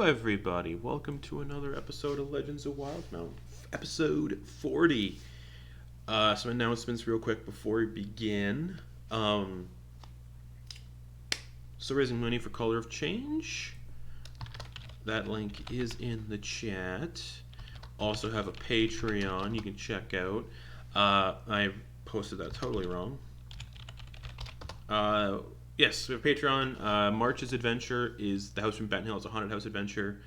everybody. Welcome to another episode of Legends of Wildemount, episode 40. Some announcements real quick before we begin. So raising money for Color of Change. That link is in the chat. Also have a Patreon you can check out. I posted that totally wrong. Yes, we have Patreon. March's adventure is the house from Benton Hill. It's a haunted house adventure.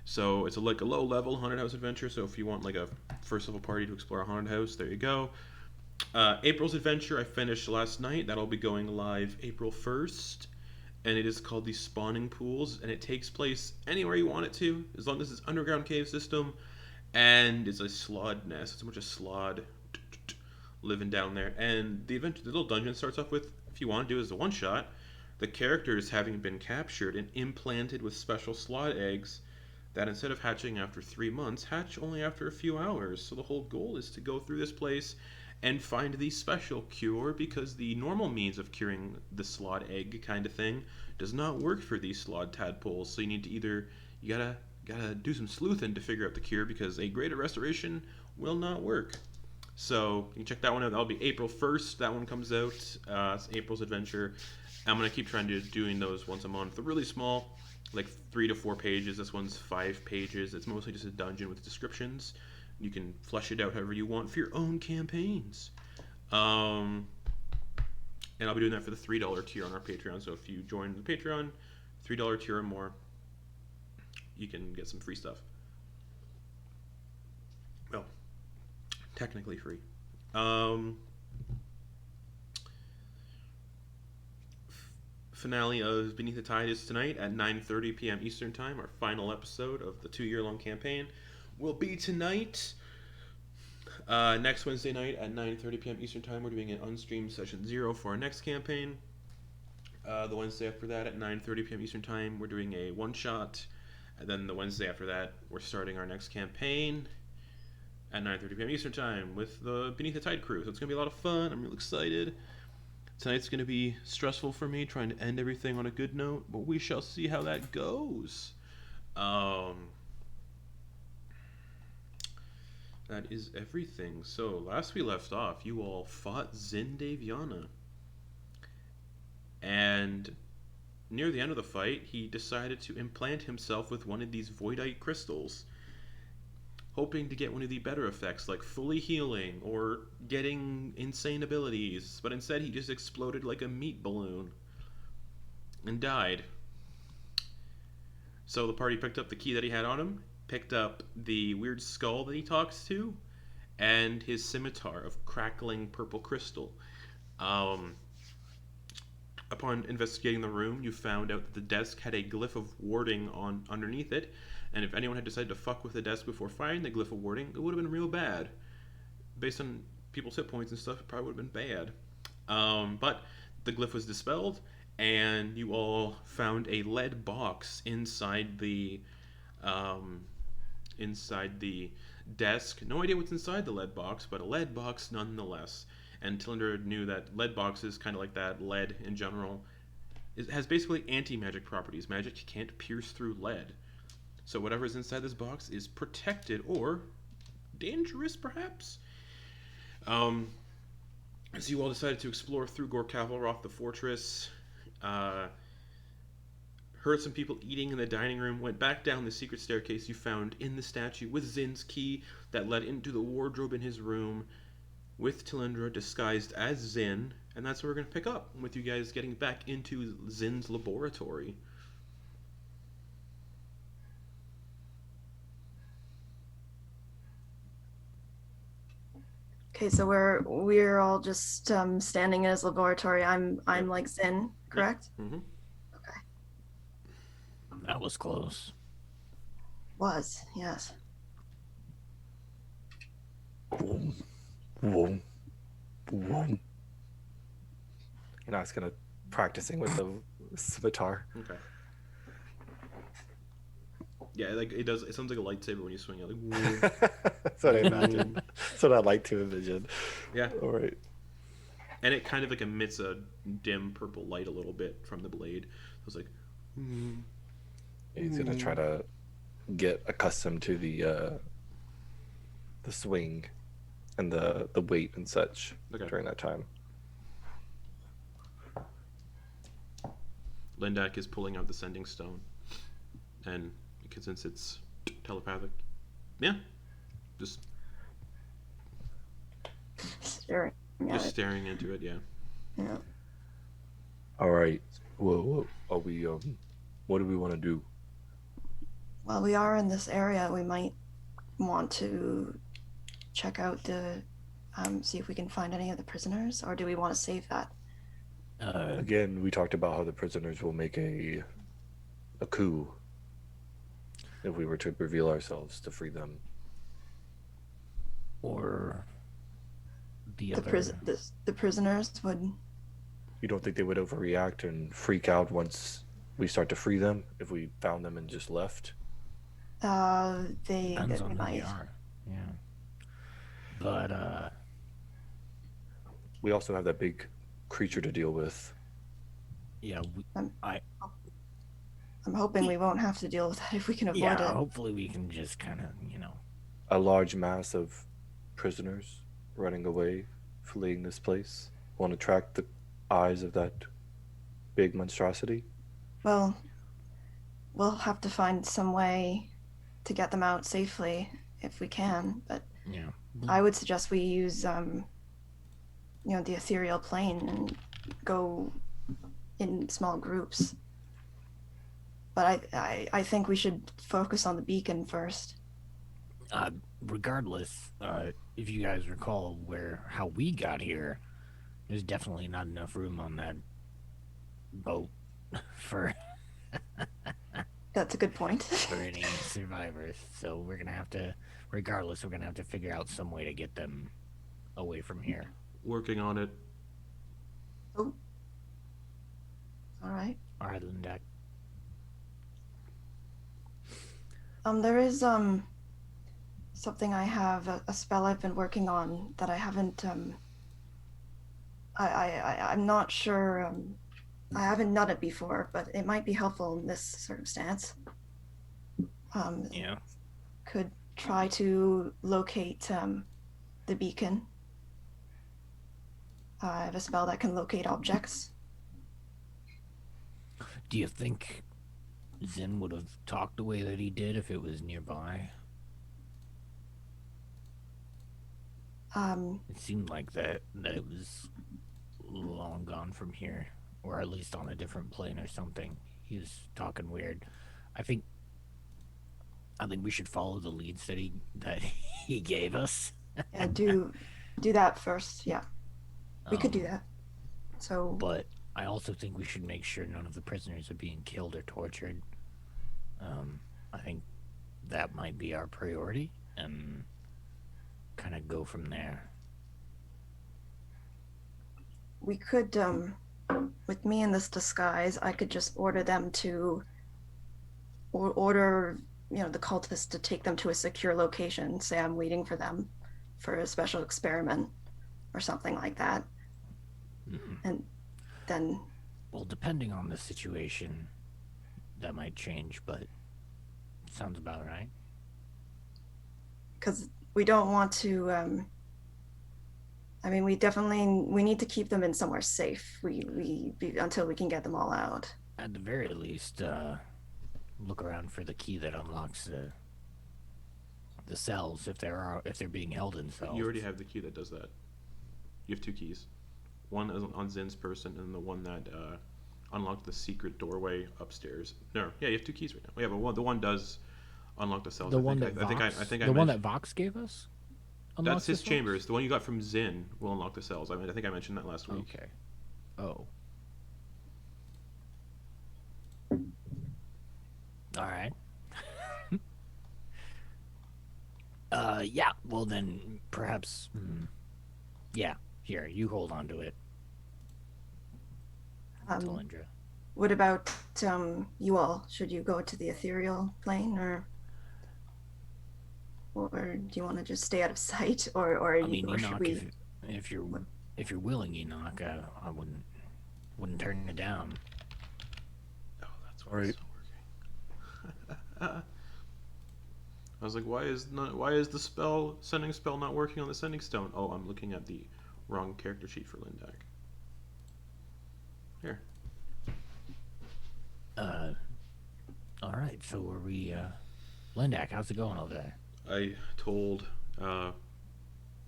So it's a low level haunted house adventure. So if you want like a first level party to explore a haunted house, there you go. April's adventure I finished last night. That'll be going live April 1st. And it is called the Spawning Pools. And it takes place anywhere you want it to, as long as it's underground cave system. And it's a slod nest. It's a bunch of slod living down there. And the little dungeon starts off with, if you want to do it as a one-shot, the characters having been captured and implanted with special slot eggs that instead of hatching after 3 months, hatch only after a few hours. So the whole goal is to go through this place and find the special cure, because the normal means of curing the slot egg kind of thing does not work for these slod tadpoles. So you need to you gotta do some sleuthing to figure out the cure, because a greater restoration will not work. So you can check that one out. That'll be April 1st. That one comes out. It's April's adventure. I'm going to keep trying to doing those once a month. They're really small, like 3 to 4 pages. This one's 5 pages. It's mostly just a dungeon with descriptions. You can flesh it out however you want for your own campaigns. And I'll be doing that for the $3 tier on our Patreon. So if you join the Patreon, $3 tier or more, you can get some free stuff. Well, technically free. Finale of Beneath the Tide is tonight at 9:30 p.m. Eastern Time. Our final episode of the 2-year-long campaign will be tonight. Next Wednesday night at 9:30 p.m. Eastern Time, we're doing an unstreamed session 0 for our next campaign. The Wednesday after that at 9:30 p.m. Eastern Time, we're doing a one-shot. And then the Wednesday after that, we're starting our next campaign at 9:30 p.m. Eastern Time with the Beneath the Tide crew. So it's going to be a lot of fun. I'm real excited. Tonight's going to be stressful for me, trying to end everything on a good note, but we shall see how that goes. That is everything. So last we left off, you all fought Zyn Daev'yana. And near the end of the fight, he decided to implant himself with one of these voidite crystals, hoping to get one of the better effects, like fully healing or getting insane abilities, but instead he just exploded like a meat balloon and died. So the party picked up the key that he had on him, picked up the weird skull that he talks to, and his scimitar of crackling purple crystal. Upon investigating the room, you found out that the desk had a glyph of warding on underneath it, and if anyone had decided to fuck with the desk before finding the glyph of warding, it would have been real bad. Based on people's hit points and stuff, it probably would have been bad. But the glyph was dispelled, and you all found a lead box inside the desk. No idea what's inside the lead box, but a lead box nonetheless. And Talindra knew that lead boxes, kind of like that, lead in general, it has basically anti-magic properties. Magic can't pierce through lead. So whatever's inside this box is protected or dangerous, perhaps. So you all decided to explore through Ghor Chavilrath, the fortress, heard some people eating in the dining room, went back down the secret staircase you found in the statue with Zyn's key that led into the wardrobe in his room, with Talindra disguised as Zyn, and that's where we're going to pick up, with you guys getting back into Zyn's laboratory. Okay, so we're all just standing in his laboratory. I'm like Zyn, correct? Yeah. Mm-hmm. Okay. That was close. Was, yes. Boom. Boom. Boom. Enak's gonna practicing with the scimitar. Okay. Yeah, like it does. It sounds like a lightsaber when you swing it. Like, That's what I imagine. That's what I like to envision. Yeah. All right. And it kind of like emits a dim purple light a little bit from the blade. So it's like. He's gonna try to get accustomed to the swing and the weight and such Okay. during that time. Lindak is pulling out the sending stone, and because since it's telepathic, yeah, just Staring at just it. staring into it. Yeah. Yeah. All right. Whoa. Are we? What do we want to do? While we are in this area, we might want to check out the, see if we can find any of the prisoners, or do we want to save that? Again, we talked about how the prisoners will make a coup if we were to reveal ourselves to free them. Or the The other. the prisoners would. You don't think they would overreact and freak out once we start to free them if we found them and just left? They Depends on who they might. are. Yeah. But We also have that big creature to deal with. yeah, I'm hoping we won't have to deal with that if we can avoid yeah. it. Hopefully, we can just kind of, A large mass of prisoners running away, fleeing this place. Won't attract the eyes of that big monstrosity? Well, we'll have to find some way to get them out safely if we can, but yeah. I would suggest we use, the ethereal plane and go in small groups. But I think we should focus on the beacon first. Regardless, if you guys recall how we got here, there's definitely not enough room on that boat for That's a good point. for any survivors. So we're gonna have to, regardless, we're gonna have to figure out some way to get them away from here. Working on it. Oh. All right. All right, Lindak. There is something I have, a spell I've been working on that I haven't I'm not sure, I haven't done it before, but it might be helpful in this circumstance. Yeah. Could try to locate the beacon. I have a spell that can locate objects. Do you think Zyn would have talked the way that he did if it was nearby? It seemed like that it was long gone from here, or at least on a different plane or something. He was talking weird. I think we should follow the leads that he gave us. Yeah, do that first. Yeah, we could do Um, that. So But I also think we should make sure none of the prisoners are being killed or tortured. I think that might be our priority, and kind of go from there. we could, with me in this disguise, I could just order them to, or order, the cultists to take them to a secure location. Say I'm waiting for them for a special experiment or something like that. Mhm. And then, Well, depending on the situation, that might change, but sounds about right. because we don't want to, we need to keep them in somewhere safe. Until we can get them all out. At the very least, look around for the key that unlocks the cells if they're being held in cells. You already have the key that does that. You have two keys. One is on Zyn's person, and the one that unlocked the secret doorway upstairs. No, yeah, you have two keys right now. Yeah, but the one does unlock the cells. The I one think that Vox, I think I the one that mentioned- Vox gave us. That's unlocks the his cells? chambers. The one you got from Zyn will unlock the cells. I think I mentioned that last week. Okay. Oh. All right. Yeah. Well, then perhaps. Yeah. Here, you hold on to it, Talindra. What about you all? Should you go to the ethereal plane, or do you want to just stay out of sight, or I mean, or should Enak, we? if you're willing, Enak, I wouldn't turn it down. Oh, that's why Right. it's not working. I was like, why is the sending spell not working on the sending stone? Oh, I'm looking at the wrong character sheet for Lindak. Here. All right. So are we, Lindak, how's it going over there? I told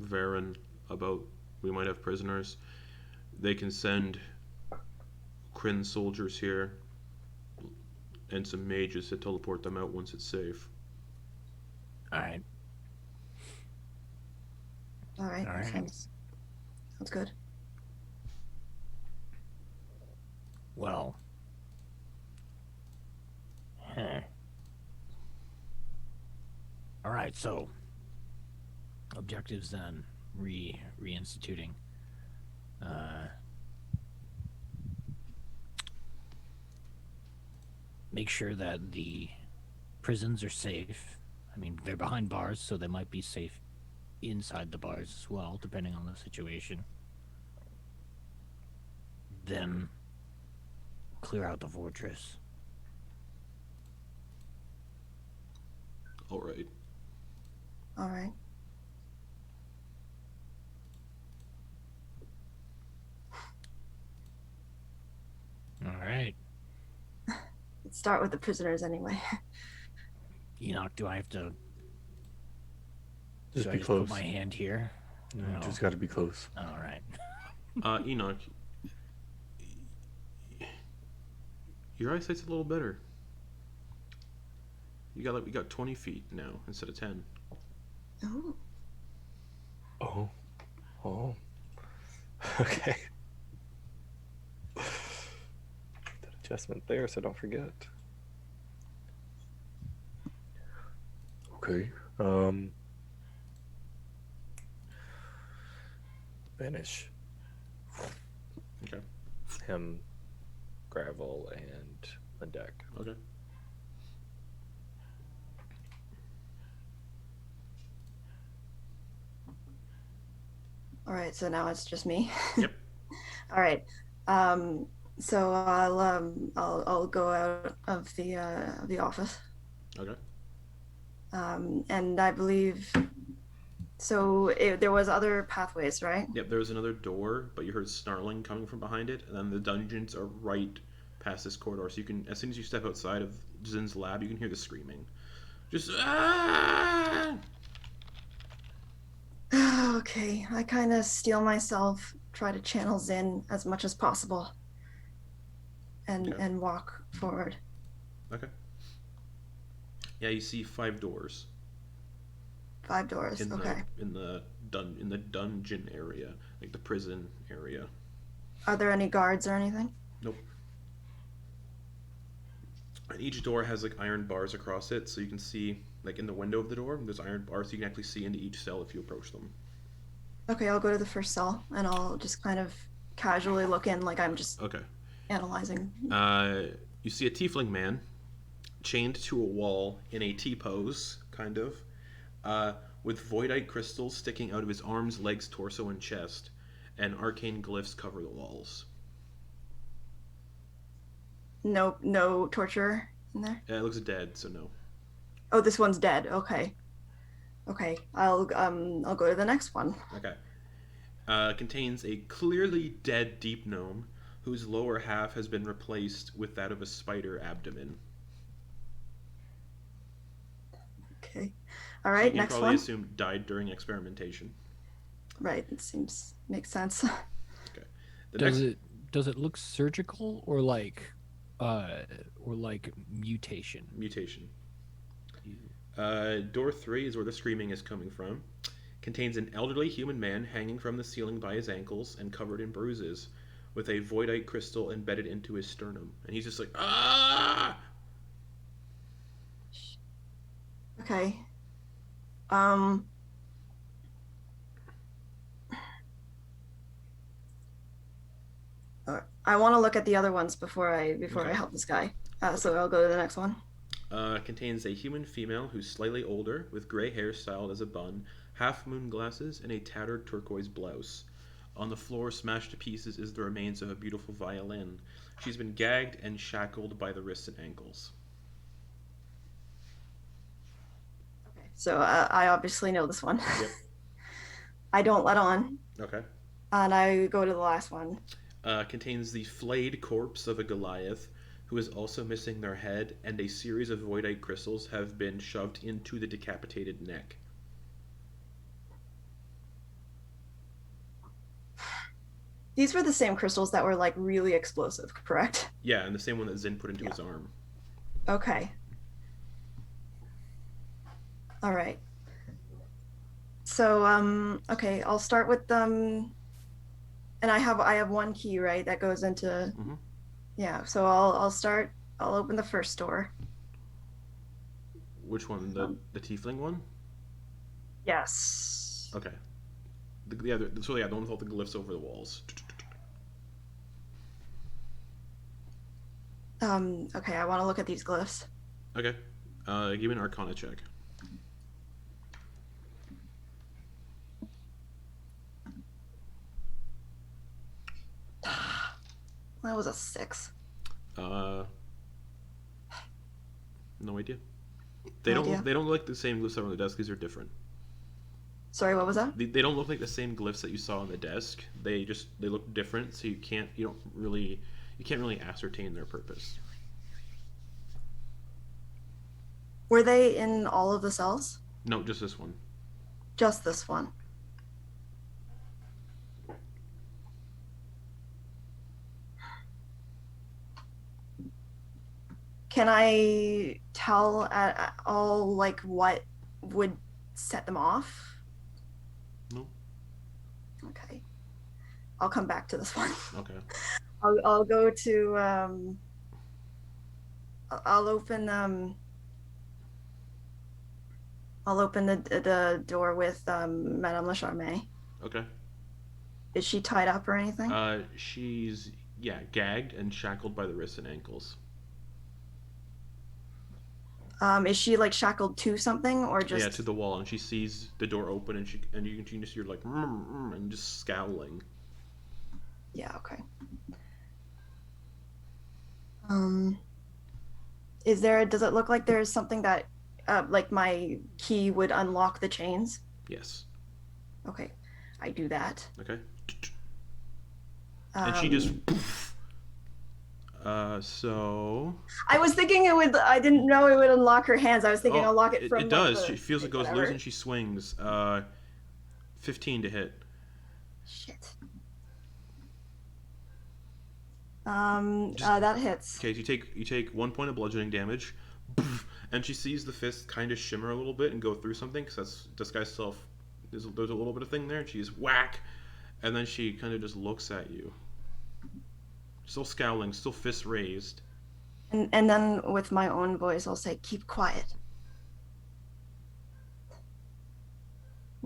Varen about we might have prisoners. They can send Kryn soldiers here and some mages to teleport them out once it's safe. All right. All right. All right. Sounds good. Well. All right, so objectives then reinstituting. Make sure that the prisons are safe. I mean, they're behind bars, so they might be safe inside the bars as well, depending on the situation. Then clear out the fortress. All right. All right. All right. Let's start with the prisoners anyway. Enoch, do I have to Just should be I close. put my hand here? No, No. Just got to be close. All right. Enoch, your eyesight's a little better. We got 20 feet now instead of 10. Oh. Oh. Oh. Okay. That adjustment there, so don't forget. Okay. Banish. Okay. Him, Gravel, and Lindak. Okay. All right. So now it's just me. Yep. All right. So I'll go out of the office. Okay. And I believe. So there was other pathways, right? Yep, there was another door, but you heard snarling coming from behind it, and then the dungeons are right past this corridor. So you can, as soon as you step outside of Zyn's lab, you can hear the screaming. Just Okay. I kind of steel myself, try to channel Zyn as much as possible, and Okay. and walk forward. Okay. Yeah, you see 5 doors 5 doors. in Okay. the dungeon area, like the prison area. Are there any guards or anything? Nope. And each door has like iron bars across it, so you can see, like in the window of the door, there's iron bars, so you can actually see into each cell if you approach them. Okay, I'll go to the first cell and I'll just kind of casually look in, like I'm just Okay. analyzing. You see a tiefling man chained to a wall in a T-pose, kind of, with voidite crystals sticking out of his arms, legs, torso, and chest, and arcane glyphs cover the walls. No torture in there. It looks dead, so no. Oh, this one's dead. Okay. I'll go to the next one. Okay. Contains a clearly dead deep gnome whose lower half has been replaced with that of a spider abdomen. Okay. All So right, you can next probably one. assume died during experimentation. Right, it makes sense. The Does it look surgical or like mutation? mutation. Door 3 is where the screaming is coming from. Contains an elderly human man hanging from the ceiling by his ankles and covered in bruises, with a voidite crystal embedded into his sternum. And he's just like, ah! Okay. I want to look at the other ones before I Okay. help this guy. So I'll go to the next one. Contains a human female who's slightly older, with gray hair styled as a bun, half moon glasses, and a tattered turquoise blouse. On the floor, smashed to pieces, is the remains of a beautiful violin. She's been gagged and shackled by the wrists and ankles. Okay. So I obviously know this one. Yep. I don't let on, Okay. and I go to the last one. Contains the flayed corpse of a Goliath, who is also missing their head, and a series of voidite crystals have been shoved into the decapitated neck. These were the same crystals that were like really explosive, correct? Yeah, and the same one that Zyn put into his arm. Okay. All right. So okay, I'll start with and I have one key, right, that goes into Mhm. yeah, so I'll open the first door. Which one? The tiefling one? Yes. Okay. The other, so yeah, the one with all the glyphs over the walls. Okay, I want to look at these glyphs. Okay. Give me an Arcana check. That was a 6. No idea. No idea. They don't look like the same glyphs that are on the desk. These are different. Sorry, what was that? They don't look like the same glyphs that you saw on the desk. They look different, so you can't really ascertain their purpose. Were they in all of the cells? No, just this one. Just this one. Can I tell at all like what would set them off? No. Okay. I'll come back to this one. Okay. I'll go to I'll open the door with Madame Lacharme. Okay. Is she tied up or anything? She's gagged and shackled by the wrists and ankles. Is she like shackled to something or just? Yeah, to the wall, and she sees the door open, and you can just hear like and just scowling. Yeah. Okay. Does it look like there's something that, like my key would unlock the chains? Yes. Okay, I do that. Okay. And she just. So. I was thinking it would. I didn't know it would unlock her hands. I was thinking I'll lock it from. It does. Like, she feels it goes whatever. loose and she swings. 15 to hit. Shit. That hits. Okay, you take 1 point of bludgeoning damage, and she sees the fist kind of shimmer a little bit and go through something because that's disguise self. There's a little bit of thing there, and she's whack, and then she kind of just looks at you, still scowling, still fists raised. And then with my own voice, I'll say, "Keep quiet."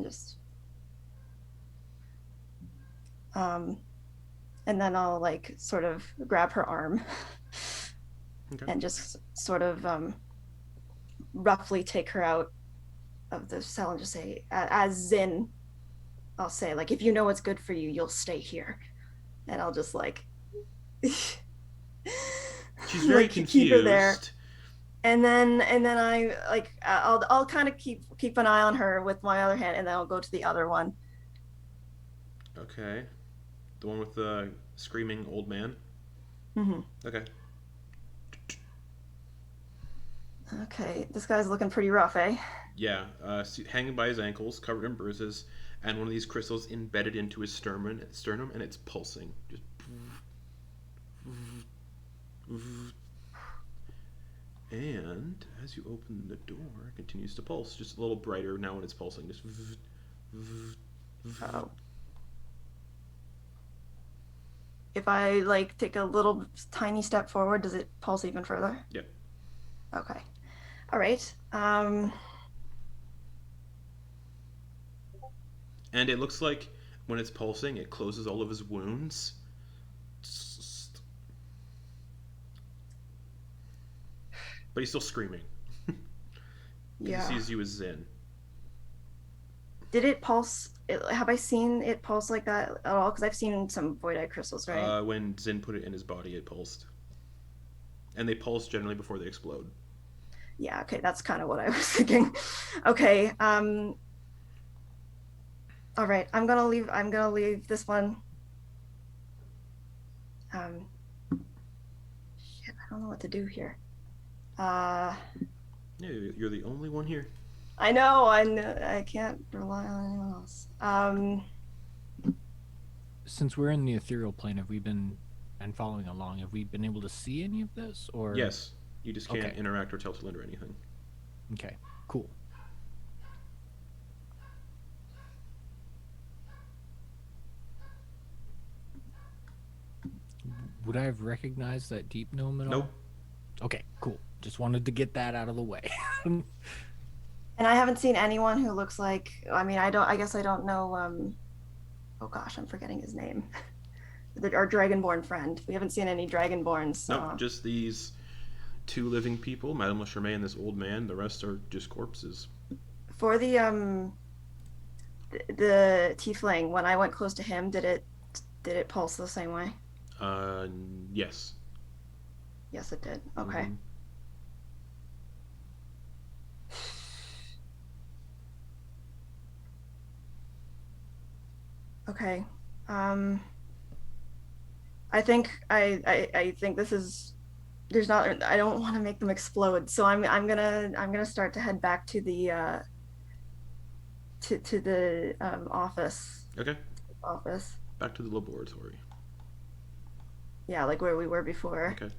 Just. And then I'll like sort of grab her arm Okay. and just sort of roughly take her out of the cell and just say, as Zyn, I'll say like, if you know what's good for you, you'll stay here. And I'll just like She's very like, confused. keep her there. And then I like I'll kind of keep an eye on her with my other hand, and then I'll go to the other one. Okay. The one with the screaming old man? Mm-hmm. Okay. Okay, this guy's looking pretty rough, eh? Yeah, hanging by his ankles, covered in bruises, and one of these crystals embedded into his sternum, and it's pulsing. Just. And as you open the door, it continues to pulse, just a little brighter now when it's pulsing. Just. Oh. If I like take a little tiny step forward, does it pulse even further? Yeah. Okay. All right. And it looks like when it's pulsing, it closes all of his wounds. But he's still screaming. Yeah. He sees you as Zyn. Did it pulse? Have I seen it pulse like that at all? Because I've seen some voidite crystals, right? When Zyn put it in his body, it pulsed. And they pulse generally before they explode. Yeah, okay, that's kind of what I was thinking. Okay, all right, I'm gonna leave this one. Shit, I don't know what to do here. Yeah, you're the only one here. I know, I can't rely on anyone else. Since we're in the ethereal plane, have we been and following along? Have we been able to see any of this, or Yes, you just can't Okay. interact or tell Talindra anything. Okay, cool. Would I have recognized that deep gnome at Nope. all? Okay, cool. Just wanted to get that out of the way. And I haven't seen anyone who looks like, I mean, I guess I don't know, oh gosh, I'm forgetting his name. Our Dragonborn friend. We haven't seen any Dragonborns. Nope, just these 2 living people, Madame Lecharme and this old man. The rest are just corpses. For the tiefling, when I went close to him, did it pulse the same way? Yes. Yes, it did. Okay. Mhm. Okay. I think I think this is there's not I don't want to make them explode, so I'm gonna start to head back to the to the office. Okay, Office. back to the laboratory. Yeah, like where we were before. Okay.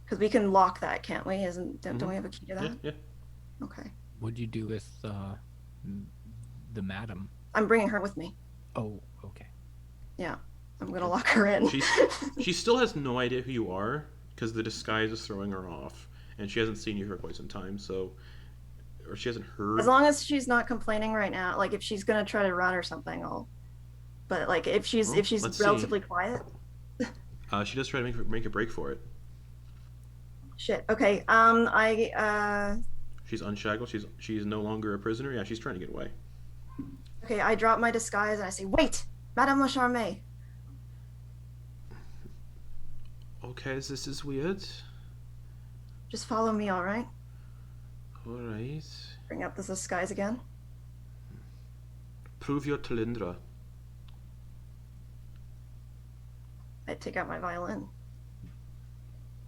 Because we can lock that, can't we? Don't Mhm. we have a key to Yeah, that? yeah. Okay. What'd you do with the madam? I'm bringing her with me. Oh, okay. Yeah. I'm gonna lock her in. She still has no idea who you are because the disguise is throwing her off, and she hasn't seen you for quite some time. So, or she hasn't heard. As long as she's not complaining right now, like if she's gonna try to run or something, I'll. But like if she's Well, let's see. relatively quiet. She does try to make a break for it. Shit. Okay. She's unshackled. She's no longer a prisoner. Yeah, she's trying to get away. Okay. I drop my disguise and I say, "Wait, Madame Lecharme." Okay, this is weird. Just follow me, all right? All right. Bring up this disguise again. Prove your Talindra. I take out my violin.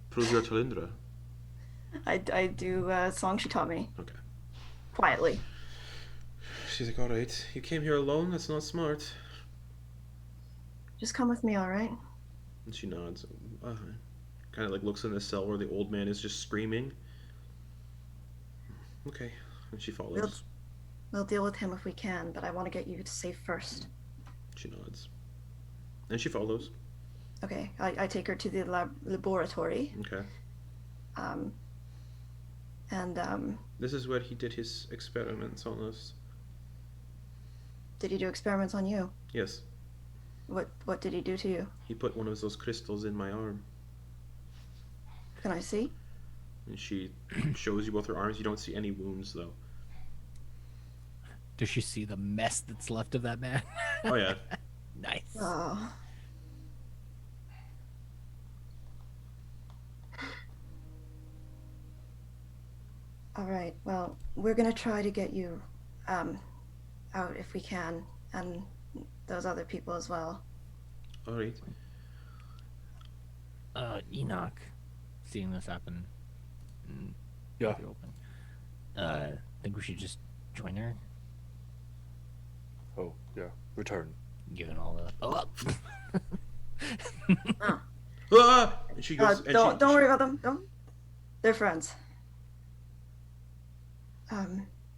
Prove your Talindra. I do a song she taught me. Okay. Quietly. She's like, all right. You came here alone. That's not smart. Just come with me, all right? And she nods. Kind of like looks in the cell where the old man is just screaming. Okay. And she follows. We'll deal with him if we can, but I want to get you safe first. She nods. And she follows. Okay. I take her to the laboratory. Okay. This is where he did his experiments on us. Did he do experiments on you? Yes. What did he do to you? He put one of those crystals in my arm. Can I see? And she shows you both her arms. You don't see any wounds, though. Does she see the mess that's left of that man? Oh, yeah. Nice. Oh. All right. Well, we're gonna try to get you out if we can, and those other people as well. All right. Enak, seeing this happen. Yeah. Think we should just join her, Oh, yeah. Return. given all the. Oh. Ah! And she goes. And Don't worry about them. Don't. They're friends.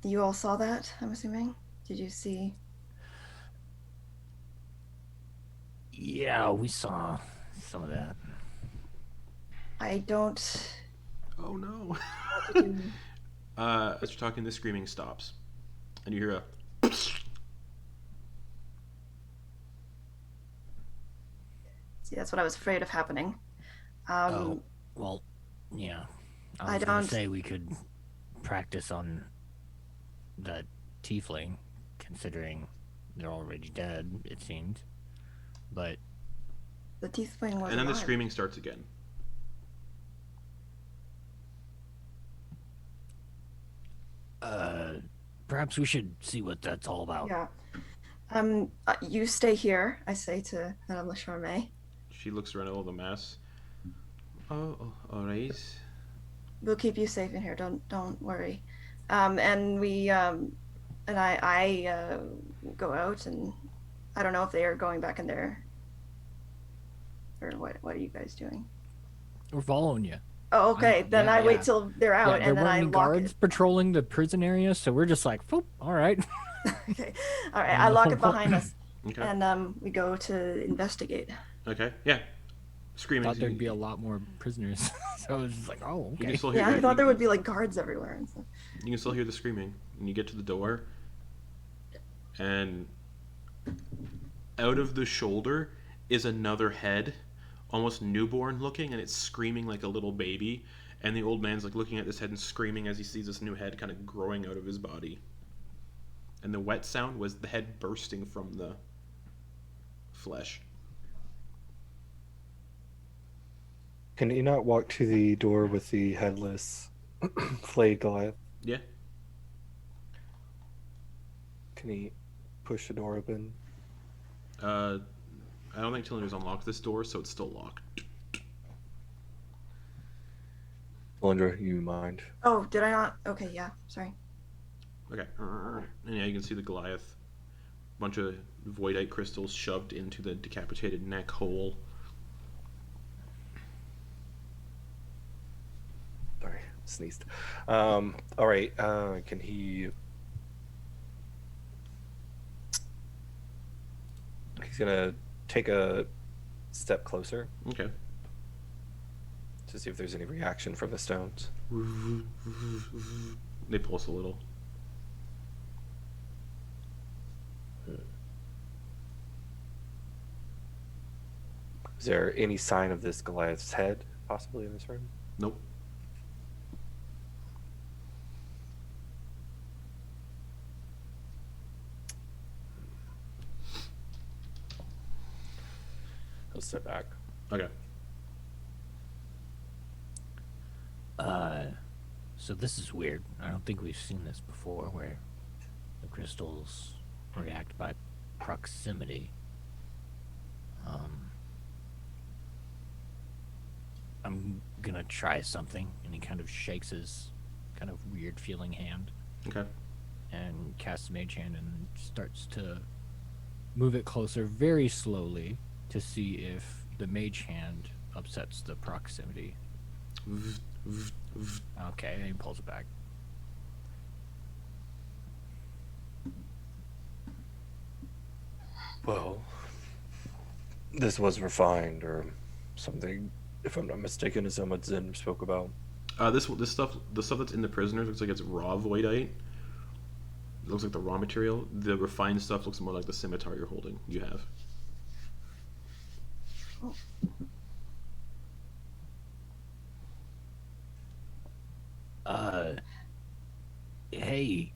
You all saw that, I'm assuming? Did you see? Yeah, we saw some of that. I don't. Oh no. want to do- As you're talking, the screaming stops, and you hear a. See, that's what I was afraid of happening. Oh, well, yeah. I was I gonna don't- say we could practice on the tiefling, considering they're already dead, it seems. But The tiefling was And then the alive. screaming starts again. perhaps we should see what that's all about. Yeah. You stay here, I say to Madame Lacharme. She looks around at all the mess. Oh, all right. We'll keep you safe in here. Don't worry. And we and I go out, and I don't know if they are going back in there or what are you guys doing? We're following you. Oh, okay. Then I wait yeah. till they're out, Yeah, and there then I weren't any lock guards it. patrolling the prison area, so we're just like, "Foop, all right." Okay. All right. I lock it behind us, Okay. and we go to investigate. Okay. Yeah. Screaming. Thought there'd be a lot more prisoners, so I was just like, "Oh, You can okay." still hear. Yeah, I thought there would be like guards everywhere and stuff. You can still hear the screaming, and you get to the door, and out of the shoulder is another head, almost newborn looking, and it's screaming like a little baby. And the old man's like looking at this head and screaming as he sees this new head kind of growing out of his body. And the wet sound was the head bursting from the flesh. Can Enoch walk to the door with the headless flayed Goliath? Yeah. Can he push the door open? I don't think Talindra's unlocked this door, so it's still locked. Talindra, you mind? Oh, did I not? Okay, yeah. Sorry. Okay. And yeah, you can see the Goliath. Bunch of voidite crystals shoved into the decapitated neck hole. Sorry, sneezed. All right. Can he? He's gonna take a step closer Okay. to see if there's any reaction from the stones. They pulse a little. Is there any sign of this Goliath's head possibly in this room? Nope. He'll step back. Okay. So this is weird. I don't think we've seen this before, where the crystals react by proximity. I'm gonna try something, and he kind of shakes his kind of weird feeling hand Okay. and casts Mage Hand and starts to move it closer very slowly to see if the Mage Hand upsets the proximity. Okay, and he pulls it back. Well, this was refined or something, if I'm not mistaken, is that what Zyn spoke about? This stuff, the stuff that's in the prisoners looks like it's raw voidite. It looks like the raw material. The refined stuff looks more like the scimitar you're holding. You have. Hey,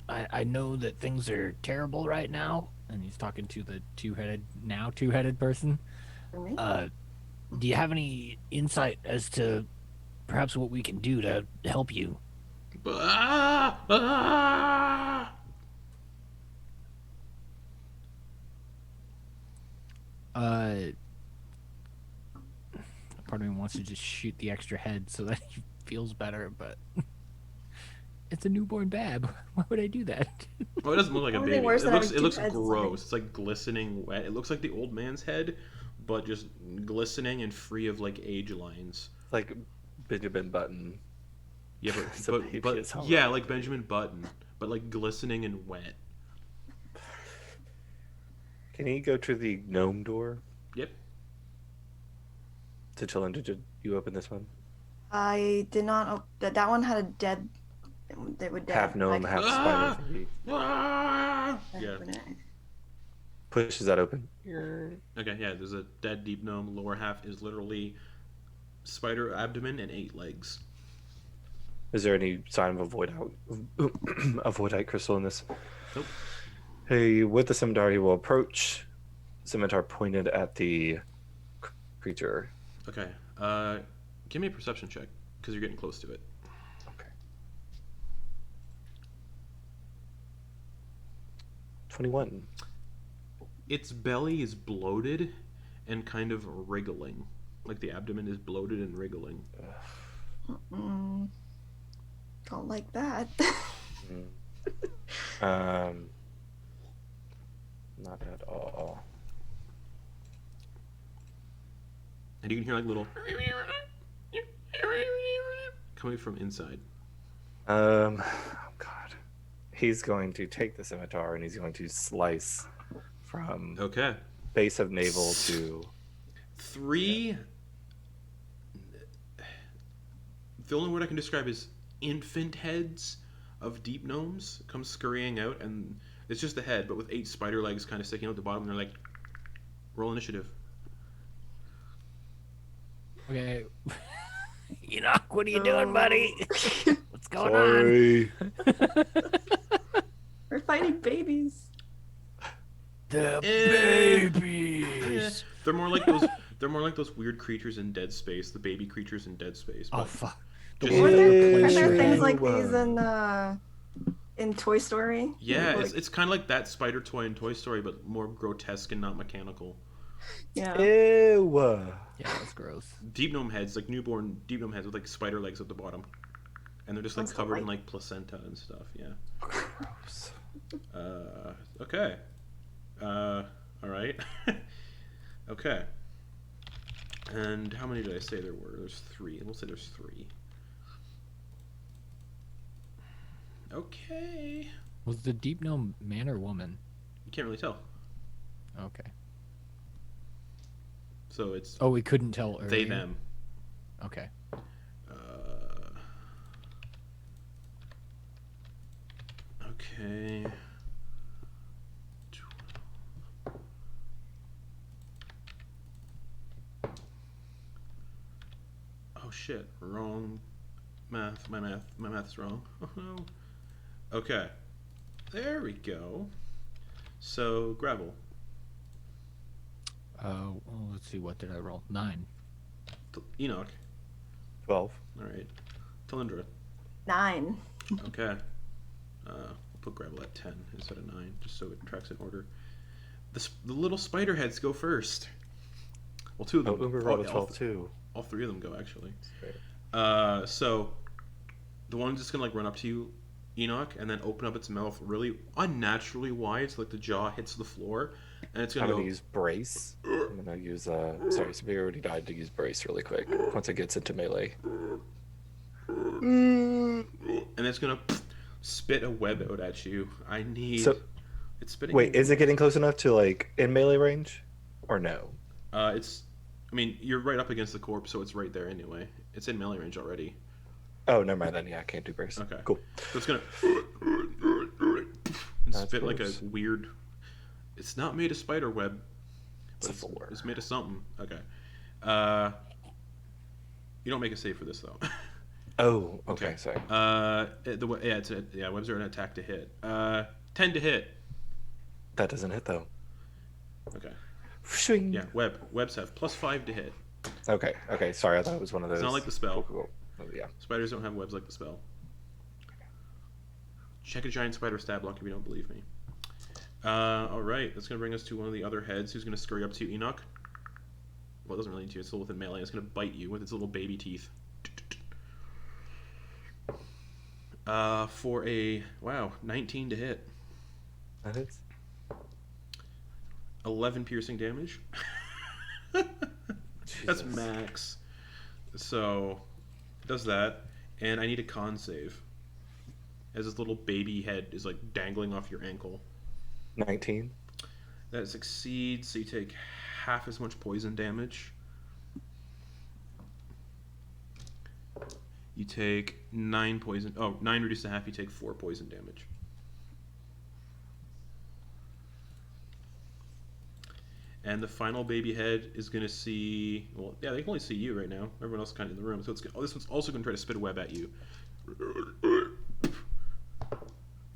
I know that things are terrible right now, and he's talking to the two-headed person. For me? Do you have any insight as to perhaps what we can do to help you? Ah! Ah! Part of me wants to just shoot the extra head so that he feels better, but it's a newborn bab. Why would I do that? Well, it doesn't look like a Only baby. worse It than looks having it two looks heads, gross. It's like glistening wet. It looks like the old man's head, but just glistening and free of like age lines. Like Benjamin Button. Yeah, It's a baby, it's all yeah, right. like Benjamin Button, but like glistening and wet. Can he go to the gnome door? Yep. To Talindra, did you open this one? I did not. That one had a dead. They were dead. Half gnome, I half Ah! spider thingy. Ah! could Yeah. open it. Pushes that open. Okay. Yeah. There's a dead deep gnome. Lower half is literally spider abdomen and 8 legs. Is there any sign of a voidite crystal in this? Nope. Hey, with the scimitar, he will approach. Scimitar pointed at the creature. Okay. Give me a perception check because you're getting close to it. Okay. 21. Its belly is bloated and kind of wriggling. Like the abdomen is bloated and wriggling. Mm, don't like that. Not at all. And you can hear like little coming from inside. Oh God. He's going to take the scimitar and he's going to slice from Okay. base of navel to 3. The only word I can describe is infant heads of deep gnomes come scurrying out, and it's just the head, but with 8 spider legs kind of sticking out the bottom. And they're like, roll initiative. Okay. Enak, what are you doing, buddy? What's going Sorry. We're fighting babies. on? The babies. They're more like those. They're more like those weird creatures in Dead Space, the baby creatures in Dead Space. Oh But fuck. just- Are there Placer things head. like these in Toy Story? yeah, Like, it's kind of like that spider toy in Toy Story, but more grotesque and not mechanical. yeah. Ew. Yeah, that's gross. Deep gnome heads, like newborn deep gnome heads with like spider legs at the bottom, and they're just like Sounds covered in like- like placenta and stuff. Yeah. Gross. Okay. All right. Okay. And how many did I say there were? There's 3. We'll say there's 3. Okay. Was the deep gnome man or woman? You can't really tell. Okay. So it's Oh, we couldn't tell earlier. they, them. Okay. Okay. Oh shit! Wrong math. My math's wrong. Oh no. Okay. There we go. So gravel. Well, let's see. What did I roll? 9. Enoch. 12. All right. Talindra. 9. Okay. We'll put gravel at 10 instead of 9, just so it tracks in order. The little spider heads go first. Well, 2 of them. Oh, Uber rolled a 12 too. All 3 of them go, actually. Great. So the one's just gonna like run up to you, Enoch, and then open up its mouth really unnaturally wide, so like the jaw hits the floor, and it's I'm gonna gonna go. use brace. I'm gonna use sorry, superiority died to use brace really quick once it gets into melee. And it's gonna spit a web out at you. I need. So It's spitting. wait, is it getting close enough to like in melee range, or no? It's. I mean, you're right up against the corpse, so it's right there anyway. It's in melee range already. Oh, never mind then. Yeah, I can't do brace. Okay. Cool. So it's gonna and That's spit like a gross. weird. It's not made of spider web. It's but a 4. It's made of something. Okay. You don't make a save for this though. Oh, okay. Sorry. Webs are an attack to hit. 10 to hit. That doesn't hit though. Okay. Swing. Yeah, webs have +5 to hit. Okay. Okay. Sorry, I thought it was one of those. It's not like the spell. Cool. Oh, yeah. Spiders don't have webs like the spell. Check a giant spider stab block if you don't believe me. Alright, that's going to bring us to one of the other heads who's going to scurry up to you, Enoch. Well, it doesn't really need to, it's still within melee. It's going to bite you with its little baby teeth. For a, 19 to hit. That is. 11 piercing damage. That's Jesus. max. So, it does that. And I need a con save. As this little baby head is like dangling off your ankle. 19. That succeeds, so you take half as much poison damage. You take 9 poison. Oh, 9 reduced to half, you take 4 poison damage. And the final baby head is going to see. Well, yeah, they can only see you right now. Everyone else is kind of in the room. So this one's also going to try to spit a web at you.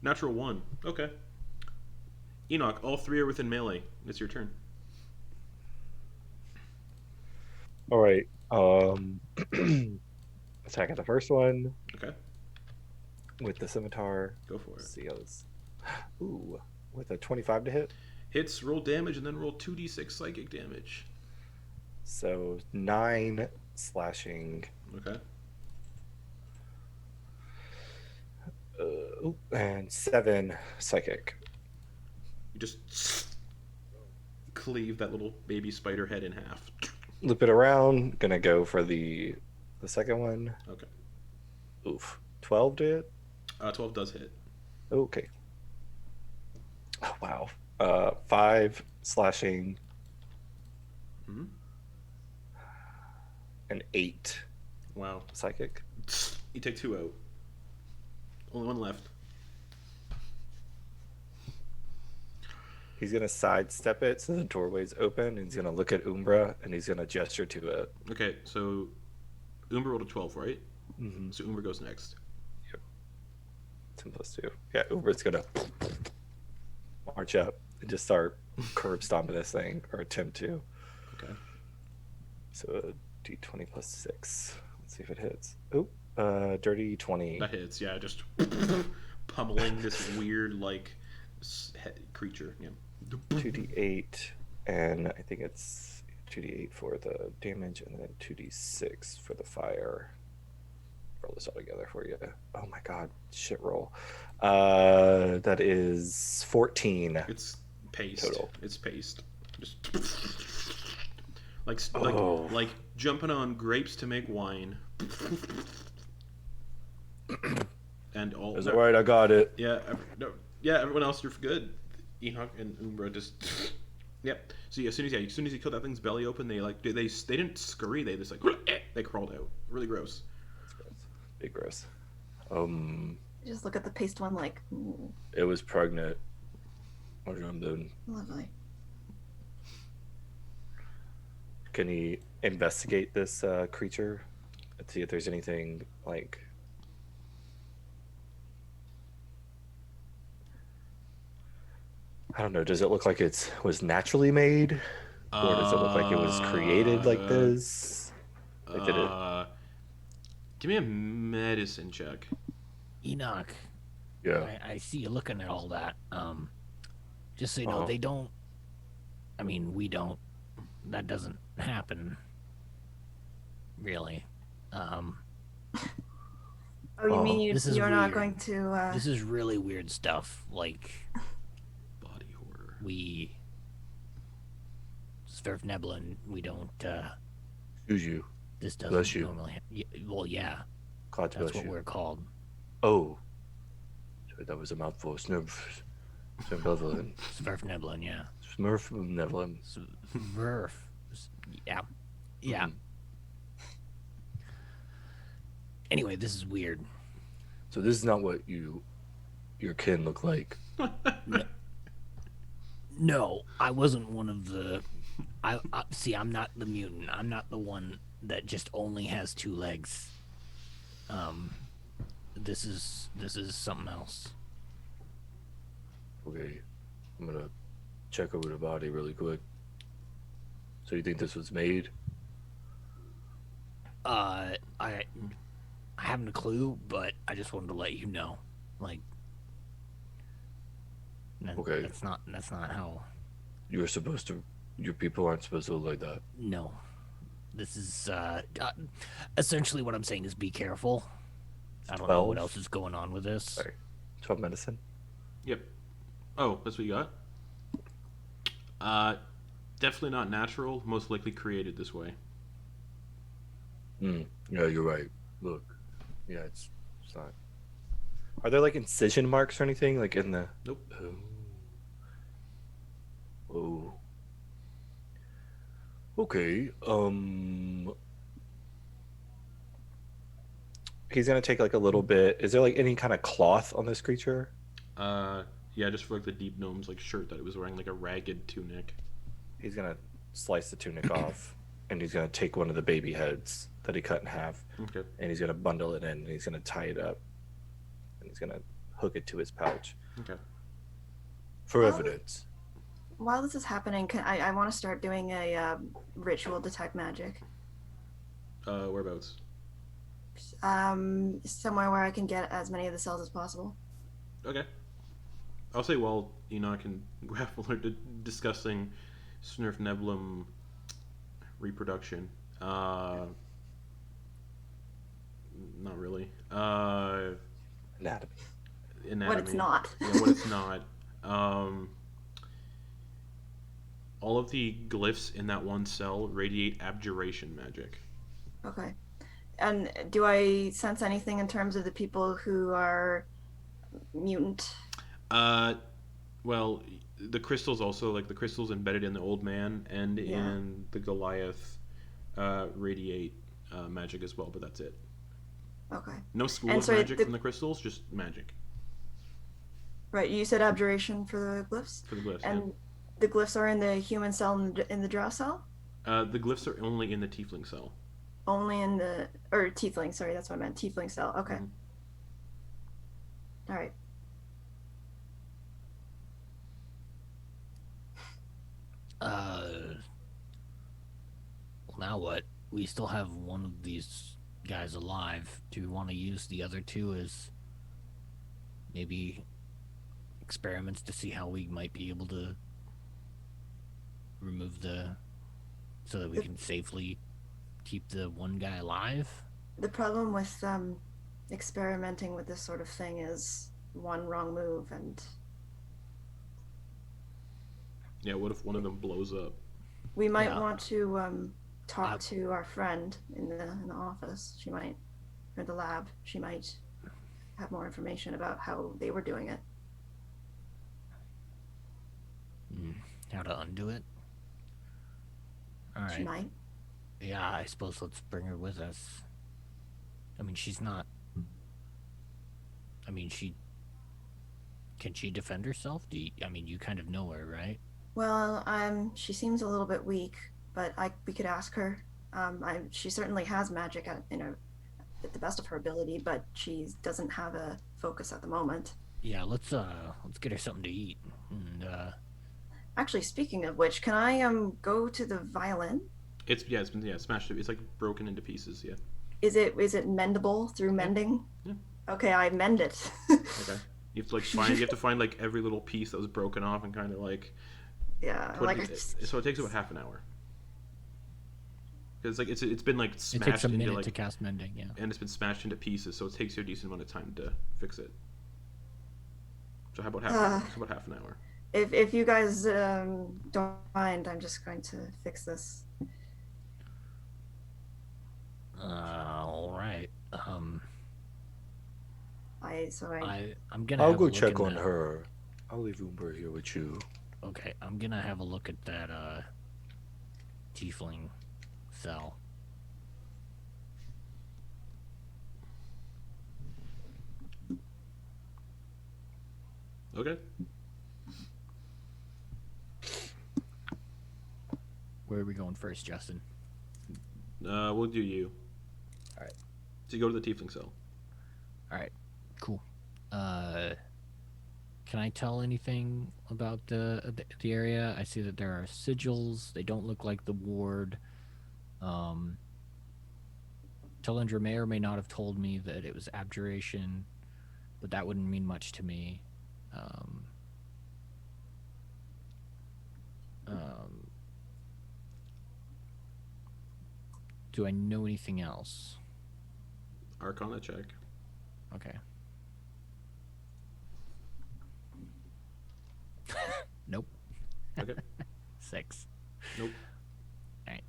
Natural 1. Okay. Enoch, all 3 are within melee. It's your turn. All right. Attack at the first one Okay. with the scimitar. Go for it. Let's see how this. Ooh, with a 25 to hit. Hits, roll damage, and then roll 2d6 psychic damage. So 9 slashing. Okay. And 7 psychic. You just cleave that little baby spider head in half. Loop it around. Gonna go for the second one. Okay. Oof. 12 to hit. 12 does hit. Okay. Oh, wow. 5 slashing. Mm-hmm. And 8 Wow. psychic. You take 2 out. Only one left. He's gonna sidestep it so the doorway's open. And he's gonna look at Umbra and he's gonna gesture to it. Okay, so Umbra rolled a 12, right? Mm-hmm. So Umbra goes next. 10 plus 2. Yeah, Umbra's gonna march up and just start curb stomping this thing, or attempt to. Okay. So a d20 plus 6. Let's see if it hits. Oh, dirty 20. That hits, yeah, just pummeling this weird, like, creature. Yeah. 2d8, and I think it's 2d8 for the damage, and then 2d6 for the fire. Roll this all together for you. Oh my god, shit roll. That is 14. It's paste. Total. It's paste. Just Oh. like jumping on grapes to make wine. And all. Is it right? I got it. Yeah. No. Yeah. Everyone else, you're good. Enak and Umbra just. Yep. So yeah, as soon as you killed that thing's belly open, they didn't scurry. They just they crawled out. Really gross. Big gross. Just look at the paste one like, ooh, It was pregnant. What are you doing? lovely. Can he investigate this creature and see if there's anything like? I don't know. Does it look like it was naturally made, or does it look like it was created like this? Like, did it? Give me a medicine check. Enoch, Yeah. I see you looking at all that. Just so you know, Uh-huh. they don't. I mean, we don't. That doesn't happen. Really. Oh, you Oh, mean this is you're not weird. going to? This is really weird stuff. Like Body horror. we. Sverfneblin, we don't. Excuse you. This doesn't Bless you. normally. Well, yeah, God that's bless what you. we're called. Oh. Sorry, that was a mouthful. Smurf. Smurf. Sverfneblin, yeah. Smurf Nevlin. Sverf. Yeah. Yeah. Mhm. Anyway, this is weird. So this is not what your kin look like. No, I wasn't one of the. I see. I'm not the mutant. I'm not the one that just only has 2 legs. This is something else. Okay. I'm gonna check over the body really quick. So you think this was made? I haven't a clue, but I just wanted to let you know. Like, Okay. That's not how. You're supposed to. Your people aren't supposed to look like that. No, this is essentially what I'm saying is be careful. I don't know what 12? else is going on with this. Sorry. 12 medicine. Yep. Oh, that's what you got? Definitely not natural. Most likely created this way. Yeah, you're right. Look. Yeah, it's not. Are there like incision marks or anything like in the? Nope. Oh. Okay. He's gonna take like a little bit. Is there like any kind of cloth on this creature? Yeah, just for like the deep gnome's like shirt that it was wearing, like a ragged tunic. He's gonna slice the tunic off, and he's gonna take one of the baby heads that he cut in half, Okay. and he's gonna bundle it in, and he's gonna tie it up, and he's gonna hook it to his pouch Okay. for Well, evidence. While this is happening, I want to start doing a ritual detect magic. Whereabouts? Somewhere where I can get as many of the cells as possible. Okay. I'll say while Enak and Grapple are discussing Snurf Neblum reproduction. Not really. Anatomy. Anatomy. What it's not. Yeah, what it's not. All of the glyphs in that one cell radiate abjuration magic. Okay. And do I sense anything in terms of the people who are mutant? Well, the crystals also, like the crystals embedded in the old man and Yeah. in the Goliath, radiate magic as well, but that's it. Okay. No school And of sorry, magic from the crystals, just magic Right, you said abjuration for the glyphs? for the glyphs. And the glyphs are in the human cell and in the drow cell? The glyphs are only in the tiefling cell. Only in the, or tiefling, sorry, that's what I meant, tiefling cell. Okay. Mhm. All right. Well, now what? We still have one of these guys alive. Do we want to use the other two as maybe experiments to see how we might be able to remove so that we can safely keep the one guy alive? The problem with experimenting with this sort of thing is one wrong move and Yeah, what if one of them blows up? we might Yeah. want to talk to our friend in the office. She might, or the lab. She might have more information about how they were doing it. How to undo it? All She right. might. Yeah, I suppose let's bring her with us. I mean, she's not. I mean, can she defend herself? I mean, you kind of know her, right? Well, she seems a little bit weak, but we could ask her. She certainly has magic at the best of her ability, but she doesn't have a focus at the moment. Yeah, let's get her something to eat. And Actually, speaking of which, can I go to the violin? It's been smashed. It's like broken into pieces. Yeah. Is it mendable through mending? Yeah. Okay, I mend it. Okay. You have to find like every little piece that was broken off and kind of like Yeah, put like it, so it takes about half an hour. Because like it's been like it smashed takes a into minute like to cast mending. Yeah. and it's been smashed into pieces, so it takes you a decent amount of time to fix it. So how about half an hour? If you guys don't mind, I'm just going to fix this. All right. I'm gonna. I'll have a go look check in on that- her. I'll leave Umber here with you. Okay, I'm gonna have a look at that tiefling cell. Okay. Where are we going first, Justin? We'll do you. All right. So you go to the tiefling cell. All right. Cool. Can I tell anything about the area? I see that there are sigils. They don't look like the ward. Talindra may or may not have told me that it was abjuration, but that wouldn't mean much to me. Do I know anything else? Arcana check. Okay. Nope. Okay. 6. Nope. Alright.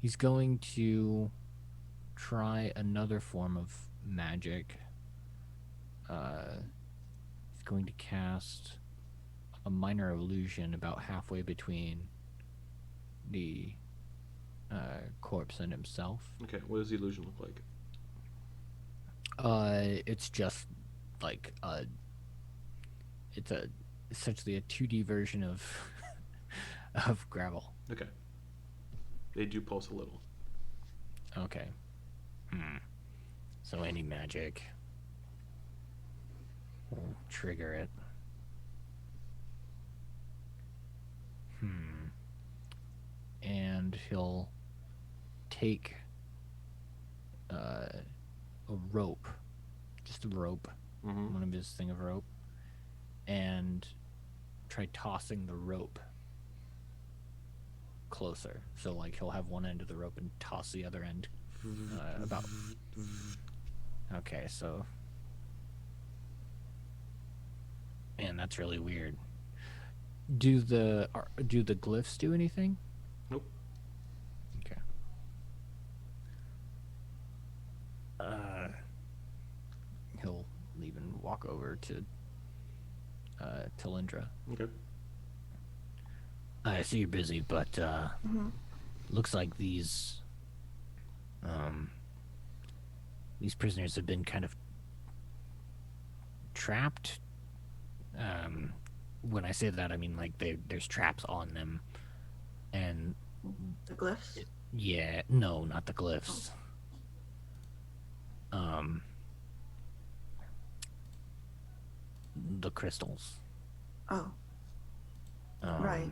He's going to try another form of magic. He's going to cast a minor illusion about halfway between the corpse and himself. Okay. What does the illusion look like? It's just like it's essentially a 2D version of of gravel. Okay. They do pulse a little. Okay. So any magic will trigger it. And he'll take a rope, just a rope, Mm-hmm. one of his thing of rope, and try tossing the rope closer. So like he'll have one end of the rope and toss the other end about. Okay, so. Man, that's really weird. Do the glyphs do anything? Nope. Okay. He'll even walk over to Talindra. Okay. I see you're busy, but looks like these prisoners have been kind of trapped. When I say that, I mean like there's traps on them, and The glyphs? yeah, no, not the glyphs. The crystals. Oh, right.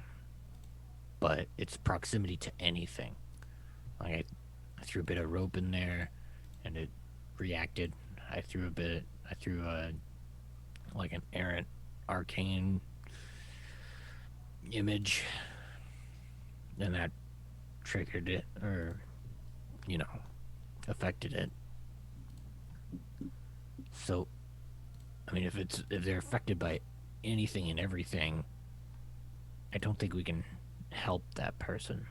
But it's proximity to anything. Like I threw a bit of rope in there, and it reacted. I threw like an errant arcane image, and that triggered it, or affected it. So I mean, if they're affected by anything and everything, I don't think we can help that person.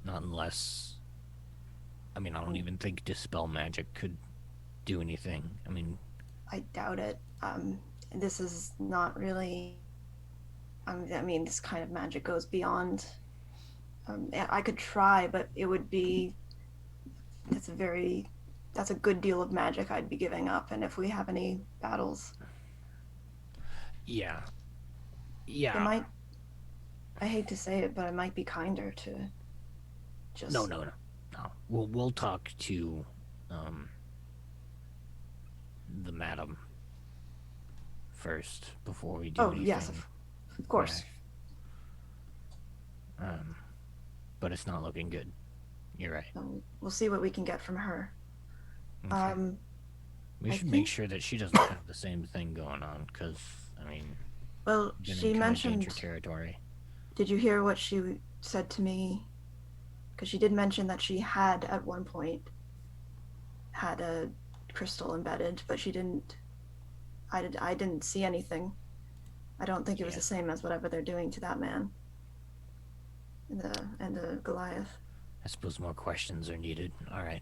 Not unless, I mean, I don't even think dispel magic could do anything. I mean, I doubt it. This is not really. I mean, this kind of magic goes beyond. I could try, but it would be. That's a good deal of magic I'd be giving up, and if we have any battles, yeah. it might. I hate to say it, but it might be kinder to. Just. No. We'll talk to, the madam first before we do anything. Yes, of course. Yeah. But it's not looking good. You're right. We'll see what we can get from her. Okay. We should make sure that she doesn't have the same thing going on, because I mean, well, she mentioned danger territory. Did you hear what she said to me? Because she did mention that she had at one point had a crystal embedded, but she didn't. I didn't see anything. I don't think it was the same as whatever they're doing to that man. And the Goliath. I suppose more questions are needed. All right.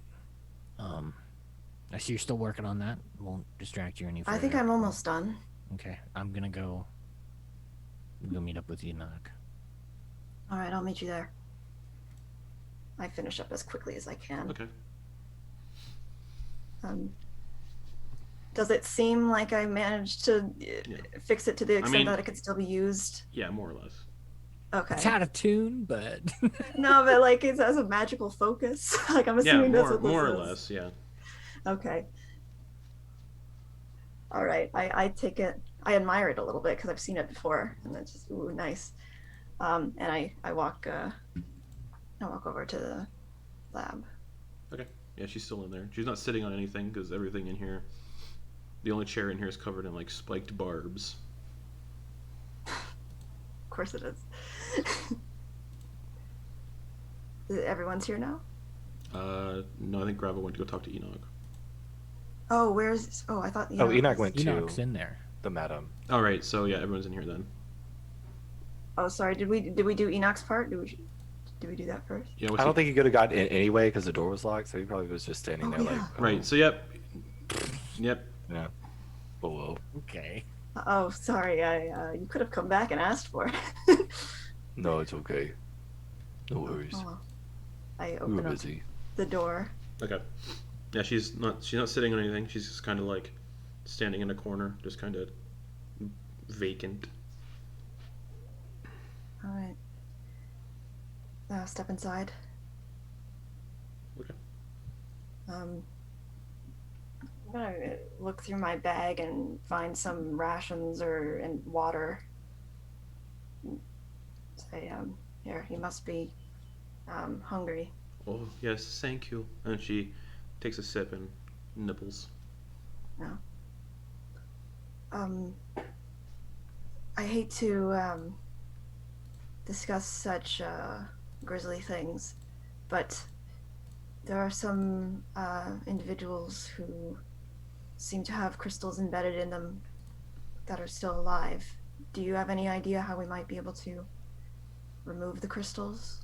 I see you're still working on that. Won't distract you any further. I think I'm almost done. Okay, I'm gonna go meet up with Enak. All right, I'll meet you there. I finish up as quickly as I can. Okay. Does it seem like I managed to fix it to the extent that it could still be used? Yeah, more or less. Okay. It's out of tune, but no, but like it has a magical focus. Like I'm assuming that's what this more is. or less, yeah. Okay. All right, I take it. I admire it a little bit because I've seen it before, and it's just nice. And I walk over to the lab. Okay. Yeah, she's still in there. She's not sitting on anything because everything in here, the only chair in here is covered in like spiked barbs. Of course it is. Everyone's here now? No, I think Grava went to go talk to Enak. Oh, where's? Oh, I thought. Enoch went to Enak's in there. the madam. All right, so yeah, everyone's in here then. Oh, sorry. Did we do Enok's part? Did we do that first? Yeah. I don't think he could have gotten in anyway because the door was locked, so he probably was just standing there like. Oh. Right. So yep. Yeah. Whoa. Okay. Oh, sorry. You could have come back and asked for it. No, it's okay. No worries. Oh, I We were open up busy. the door. Okay. Yeah, she's not sitting on anything. She's just kind of like standing in a corner, just kind of vacant. All right. Step inside. Okay. I'm gonna look through my bag and find some rations and water. Say, here, you must be hungry. Oh yes, thank you. And she takes a sip and nibbles. No. Um, I hate to discuss such grisly things, but there are some individuals who seem to have crystals embedded in them that are still alive. Do you have any idea how we might be able to remove the crystals?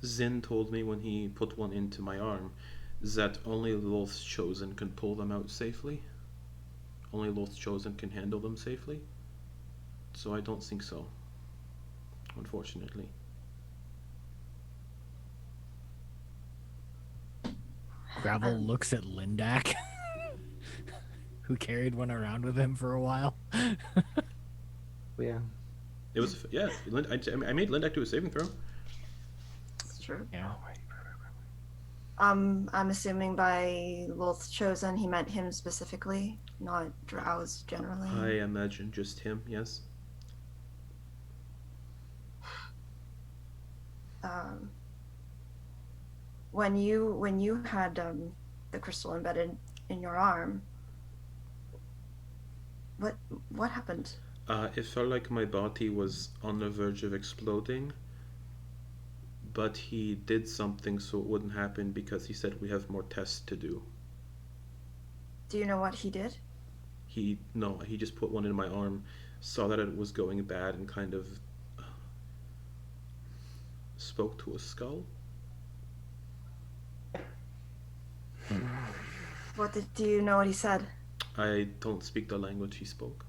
Zyn told me when he put one into my arm that only Lolth's chosen can pull them out safely. Only Lolth's chosen can handle them safely. So I don't think so, unfortunately. Gravel looks at Lindak, who carried one around with him for a while. Yeah. It was, yeah, I made Lindak do a saving throw. It's true. Yeah. I'm assuming by Lolth's chosen he meant him specifically, not Drows generally. I imagine just him, yes. When you had the crystal embedded in your arm, what happened? It felt like my body was on the verge of exploding, but he did something so it wouldn't happen because he said we have more tests to do. Do you know what he did? He just put one in my arm, saw that it was going bad, and kind of spoke to a skull. Do you know what he said? I don't speak the language he spoke.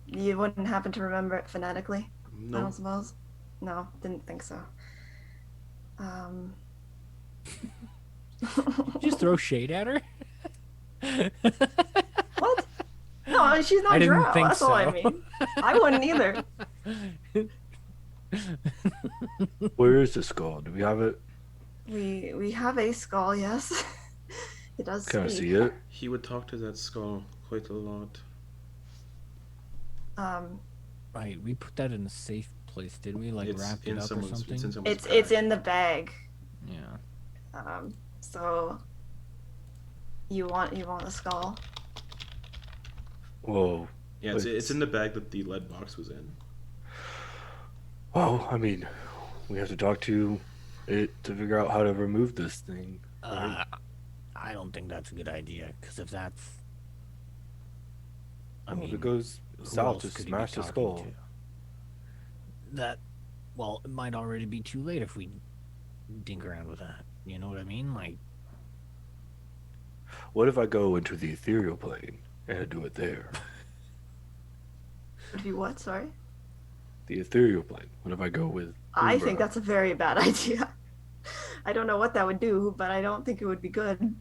You wouldn't happen to remember it phonetically? I No. don't suppose. No, didn't think so. Just throw shade at her? What? No, she's not I didn't Drow. think That's all I so. mean. I wouldn't either. Where is the skull? Do we have it? We have a skull, yes. It does Can I speak. see it? He would talk to that skull quite a lot. Right, we put that in a safe place, didn't we? Like wrapped it up or something? It's in someone's It's bag. in the bag. Yeah. So you want the skull? Whoa. Yeah, it's in the bag that the lead box was in. Well, I mean, we have to talk to it to figure out how to remove this thing. Right? I don't think that's a good idea, because if that's... I Well, mean, if it goes who south, else just could he be smash the talking skull. to? Well, it might already be too late if we dink around with that. You know what I mean? Like, What if I go into the ethereal plane and do it there? Would be what? Sorry. The ethereal plane. What if I go with? I think Umbra? that's a very bad idea. I don't know what that would do, but I don't think it would be good.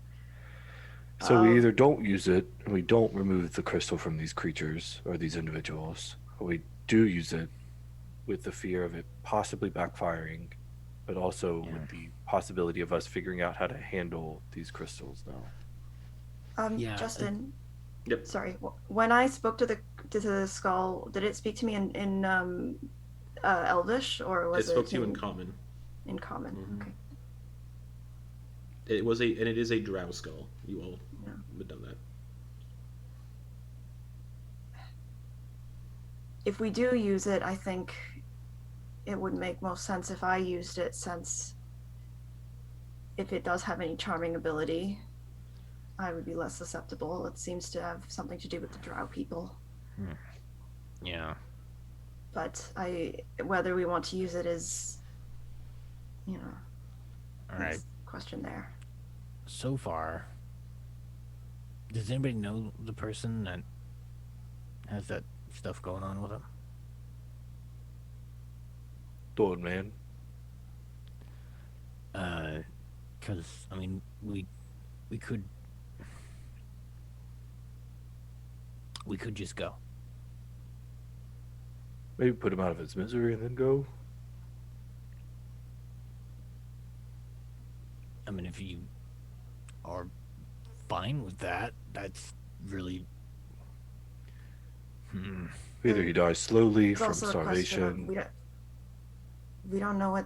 So we either don't use it and we don't remove the crystal from these creatures or these individuals, or we do use it with the fear of it possibly backfiring, but also with the possibility of us figuring out how to handle these crystals now. Yeah, Justin. Yep. Sorry. When I spoke to the skull, did it speak to me in Elvish, or was It spoke to you in common. In common. Mhm. Okay. It is a drow skull. You all Yeah. have done that. If we do use it, I think it would make most sense if I used it, since if it does have any charming ability, I would be less susceptible. It seems to have something to do with the drow people. yeah. But whether we want to use it is, All right. is a question there. So far, does anybody know the person that has that stuff going on with him? Thorn man. Because, I mean, we could just go. Maybe put him out of his misery and then go. I mean, if you are fine with that, that's really... Either he dies slowly It's from also a question of starvation. we don't know what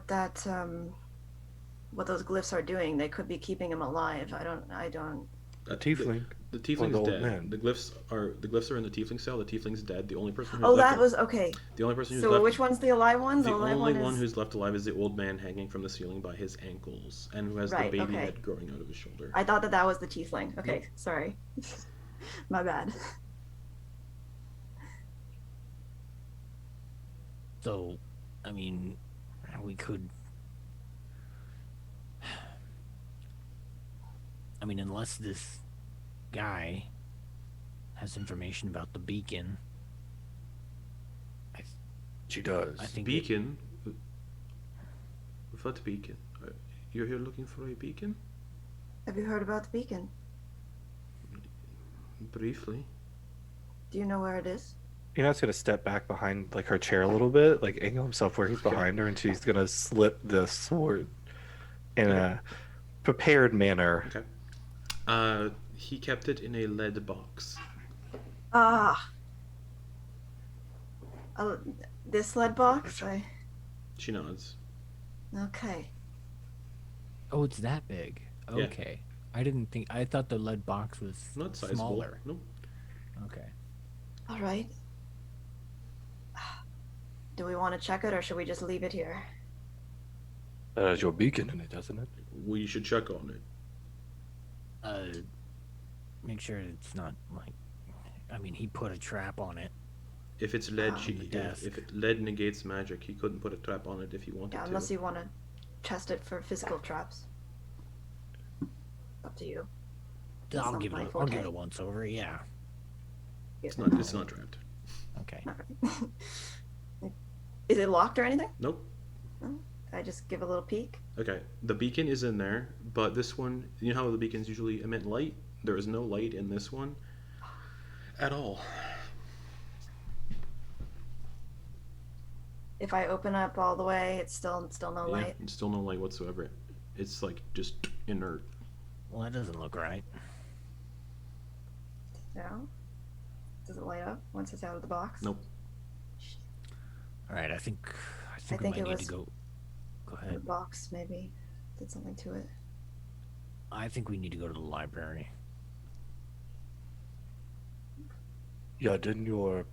what those glyphs are doing. They could be keeping him alive. I don't A tiefling. The Or tiefling's the old dead. man. The glyphs are in the tiefling cell. The tiefling's dead. The only person who's Oh, left that was okay. the only person who's So left which one's the alive one? the alive only one one is who's left alive is the old man hanging from the ceiling by his ankles and who has Right, the baby okay. head growing out of his shoulder. I thought that was the tiefling. Okay, sorry. My bad. So, I mean, we could. I mean, unless this guy has information about the beacon. She does. I think Beacon? What beacon? You're here looking for a beacon? Have you heard about the beacon? Briefly. Do you know where it is? Enak's gonna step back behind like her chair a little bit, like angle himself where he's behind her, and she's gonna slip the sword in a prepared manner. Okay. He kept it in a lead box. Ah. This lead box? She nods. Okay. Oh, it's that big. Yeah. Okay. I thought the lead box was Not sizable. smaller. No. Okay. All right. Do we want to check it or should we just leave it here? That has your beacon in it, doesn't it? We should check on it. Make sure it's not like. I mean, he put a trap on it. If it's lead, On the desk. if lead negates magic, he couldn't put a trap on it if he wanted Yeah, to. unless you want to test it for physical traps. Up to you. I'll not give my it. I'll give forte. it a once over. Yeah. It's not trapped. Okay. Alright. Is it locked or anything? Nope. I just give a little peek. Okay. The beacon is in there, but this one, you know how the beacons usually emit light? There is no light in this one at all. If I open up all the way, it's still no Yeah, light. still no light whatsoever. It's like just inert. Well, that doesn't look right. No? Does it light up once it's out of the box? Nope. All right. I think we think might it need was- to go. Go The ahead. box maybe did something to it. I think we need to go to the library. Yeah, didn't your...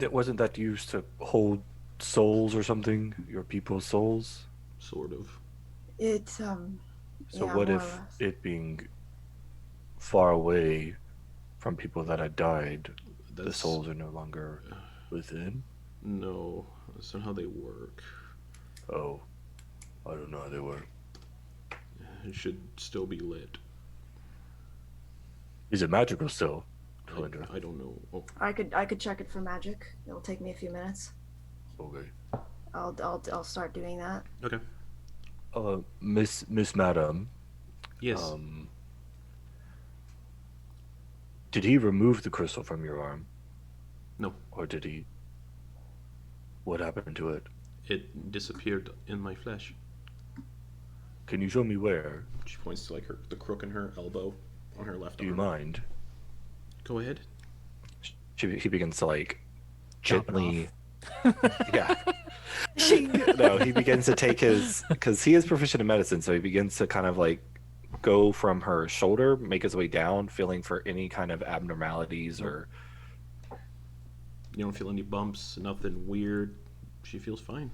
Wasn't that used to hold souls or something? Your people's souls? Sort of. It So yeah, what more if or less. it being far away from people that had died, the That's souls are no longer within? No, that's not how they work. Oh, I don't know how they work. It should still be lit. Is it magical still, Talindra? I don't know. Oh, I could check it for magic. It'll take me a few minutes. Okay. I'll start doing that. okay. Miss Madam, Yes. did he remove the crystal from your arm? No. Or did he? What happened to it? It disappeared in my flesh. Can you show me where? She points to like the crook in her elbow on her left Do you arm. mind? Go ahead. He begins to like Chop it gently. Yeah. No, he begins to take his, because he is proficient in medicine, so he begins to kind of like go from her shoulder, make his way down, feeling for any kind of abnormalities or. You don't feel any bumps, nothing weird. She feels fine.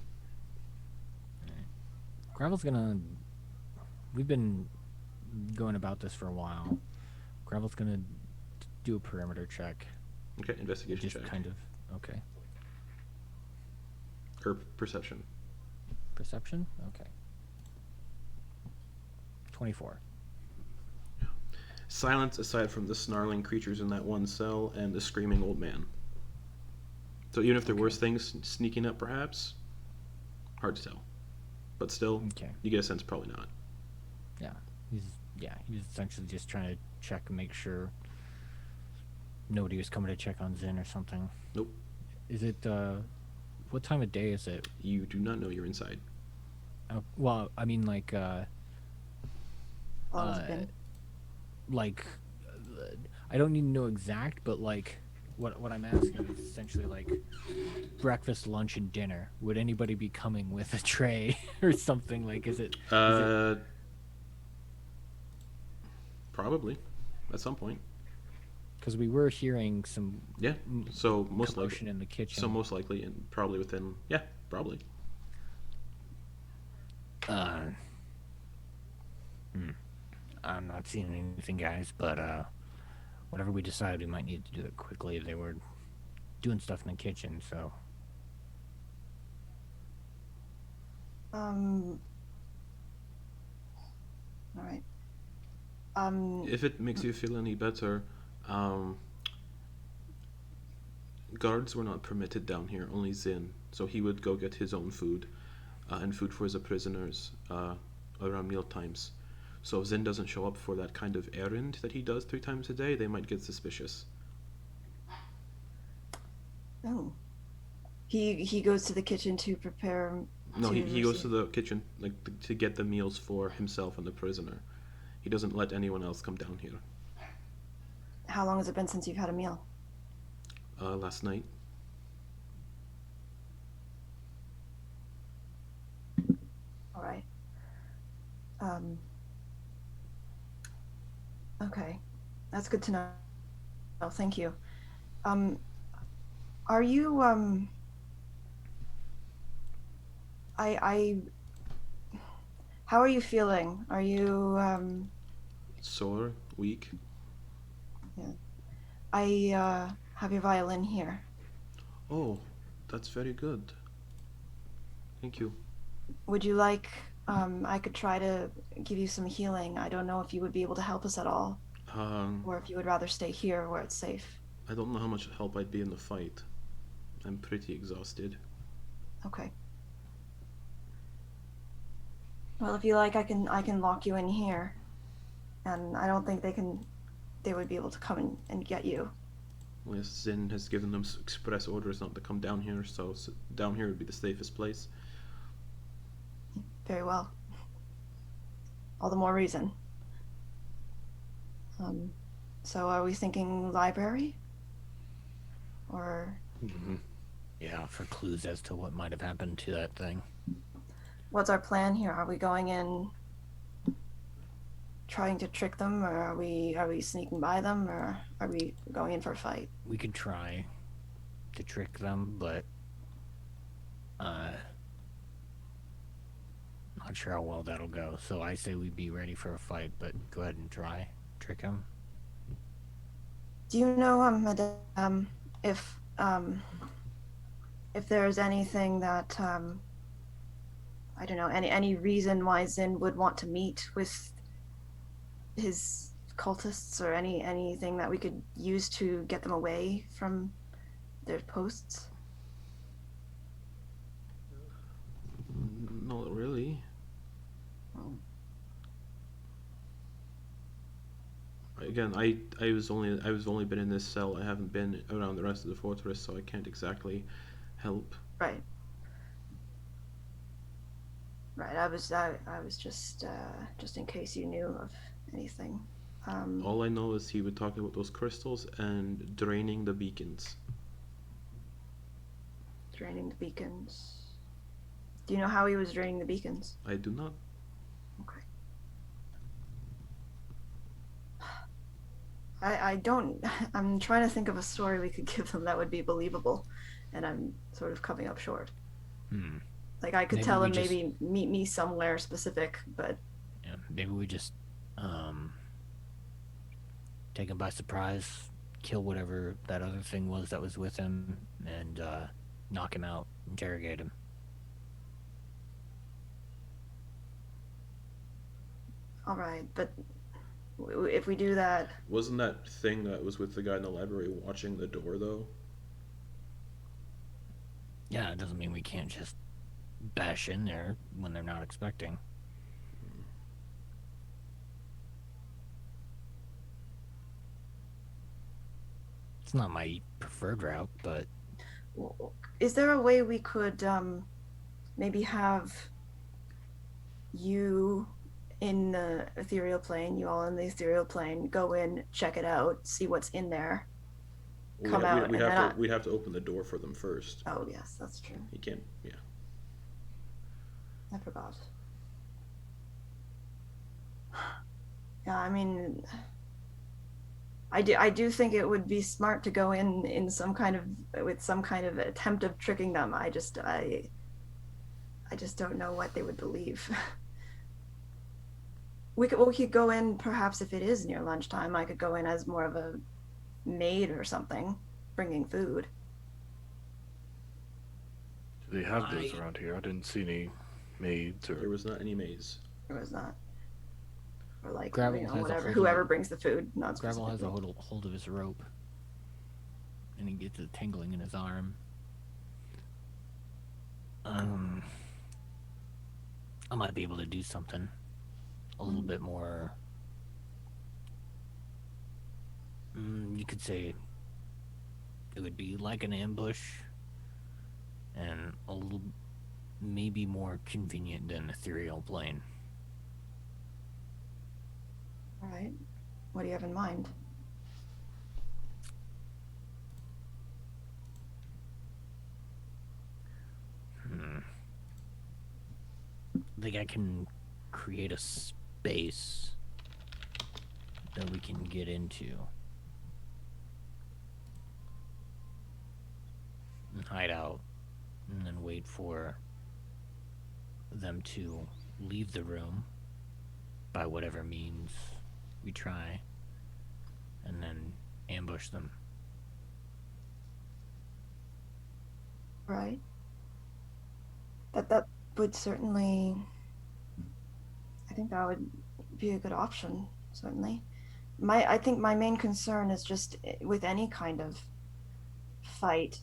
Gravel's gonna. We've been going about this for a while. Gravel's gonna do a perimeter check. Okay, investigation Just check. kind of. Okay. Or perception. Perception? Okay. 24. Silence aside from the snarling creatures in that one cell and the screaming old man. So even if there were things sneaking up, perhaps, hard to tell. But still, Okay. you get a sense probably not. He's essentially just trying to check and make sure nobody was coming to check on Zyn or something. Nope. Is it, what time of day is it? You do not know you're inside. Well, I mean, like, How long has it been? like, I don't need to know exact, but like, what I'm asking is essentially like breakfast, lunch, and dinner. Would anybody be coming with a tray or something? Like, is it? Probably. at some point. Because we were hearing some Yeah. So most commotion likely. in the kitchen. So most likely, and probably within. Yeah, probably. I'm not seeing anything, guys, but whatever we decided, we might need to do it quickly. They were doing stuff in the kitchen, so All right. If it makes you feel any better, guards were not permitted down here. Only Zyn, so he would go get his own food, and food for his prisoners around meal times. So if Zyn doesn't show up for that kind of errand that he does 3 times a day, they might get suspicious. Oh. He goes to the kitchen to prepare. No, he goes to the kitchen to get the meals for himself and the prisoner. He doesn't let anyone else come down here. How long has it been since you've had a meal? Last night. All right. Okay, that's good to know. Oh, thank you. Are you how are you feeling? Are you Sore, weak. I have your violin here. Oh, that's very good. Thank you. Would you like I could try to give you some healing. I don't know if you would be able to help us at all, or if you would rather stay here where it's safe. I don't know how much help I'd be in the fight. I'm pretty exhausted. Okay. Well, if you like, I can lock you in here, and I don't think they would be able to come and get you. Well, yes, Zyn has given them express orders not to come down here, so down here would be the safest place. Very well. All the more reason. So are we thinking library? Or yeah, for clues as to what might have happened to that thing. what's our plan here? Are we going in trying to trick them, or are we sneaking by them, or are we going in for a fight? We could try to trick them, but not sure how well that'll go. So I say we be ready for a fight, but go ahead and try trick them. Do you know, Madame, if there's anything that I don't know, any reason why Zyn would want to meet with his cultists, or anything that we could use to get them away from their posts? Not really. Again, I was only been in this cell. I haven't been around the rest of the fortress, so I can't exactly help. Right. I was just in case you knew of anything. All I know is he would talk about those crystals and draining the beacons. Draining the beacons. Do you know how he was draining the beacons? I do not. Okay. I don't. I'm trying to think of a story we could give them that would be believable, and I'm sort of coming up short. Like I could Maybe tell we him just- maybe meet me somewhere specific, but Yeah, maybe we just take him by surprise, kill whatever that other thing was that was with him, and knock him out, interrogate him. all right. But if we do that, Wasn't that thing that was with the guy in the library watching the door, though? Yeah, it doesn't mean we can't just bash in there when they're not expecting. It's not my preferred route, but is there a way we could maybe have you in the ethereal plane, you all in the ethereal plane, go in, check it out, see what's in there, come out, and then we'd have to open the door for them first. Oh yes, that's true. You can't. Yeah. I forgot. Yeah, I mean, I do think it would be smart to go in some kind of with some kind of attempt of tricking them. I just don't know what they would believe. We could go in perhaps if it is near lunchtime. I could go in as more of a maid or something, bringing food. Do they have those around here? I didn't see any maids There or. was not any maze. It was not, or like Gravel has a whatever, hold of whoever it. brings the food. Not Gravel has a specifically. hold of his rope, and he gets it tingling in his arm. I might be able to do something a little bit more. You could say it would be like an ambush, and a little, maybe more convenient than ethereal plane. All right. What do you have in mind? I think I can create a space that we can get into and hide out, and then wait for them to leave the room by whatever means we try, and then ambush them. Right. That would certainly. I think that would be a good option. Certainly. I think my main concern is just with any kind of fight.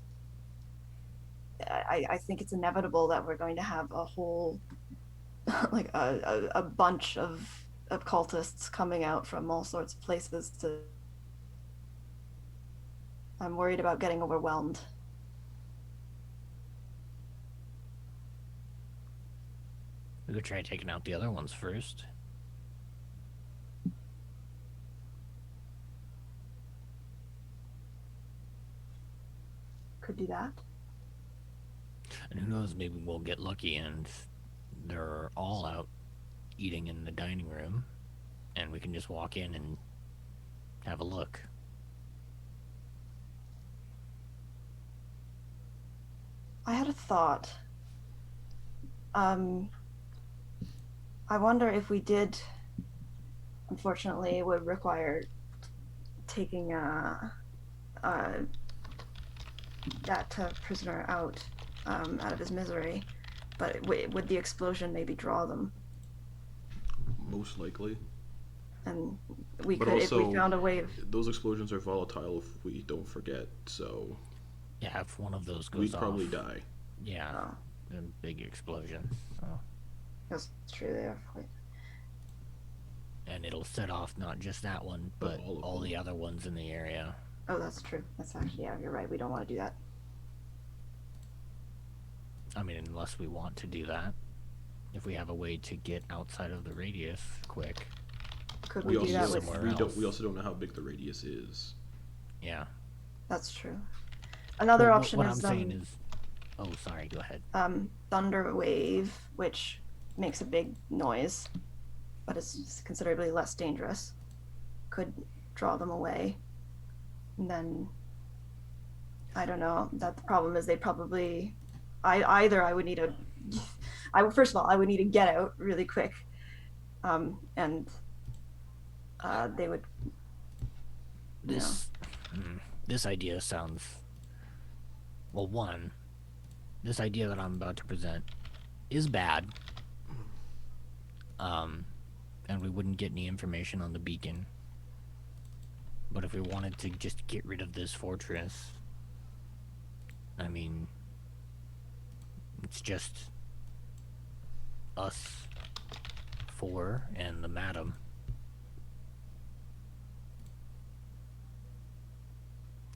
I think it's inevitable that we're going to have a whole, like a bunch of cultists coming out from all sorts of places to. I'm worried about getting overwhelmed. We could try taking out the other ones first. Could do that. And who knows, maybe we'll get lucky and they're all out eating in the dining room, and we can just walk in and have a look. I had a thought. I wonder if we did. Unfortunately, it would require taking that prisoner out of his misery. But would the explosion maybe draw them? Most likely. And we But could, if also, we found a way of. Those explosions are volatile if we don't forget, so Yeah, if one of those goes we'd off, probably die. yeah, Oh, a big explosion. So. that's true. They are quite. And it'll set off not just that one, but all of all them. the other ones in the area. Oh, that's true. That's actually, yeah, you're right. We don't want to do that. I mean, unless we want to do that. If we have a way to get outside of the radius quick. Could We we do that also with? somewhere we don't else. we also don't know how big the radius is. Yeah. That's true. Another Well, option what is I'm saying is... Oh, sorry, go ahead. thunder wave, which makes a big noise, but it's considerably less dangerous. Could draw them away. And then I don't know. That the problem is they probably. I would need a. First of all, I would need to get out really quick, and they would. This this idea sounds, well, one, this idea that I'm about to present is bad, and we wouldn't get any information on the beacon. But if we wanted to just get rid of this fortress, I mean, it's just us four and the madam.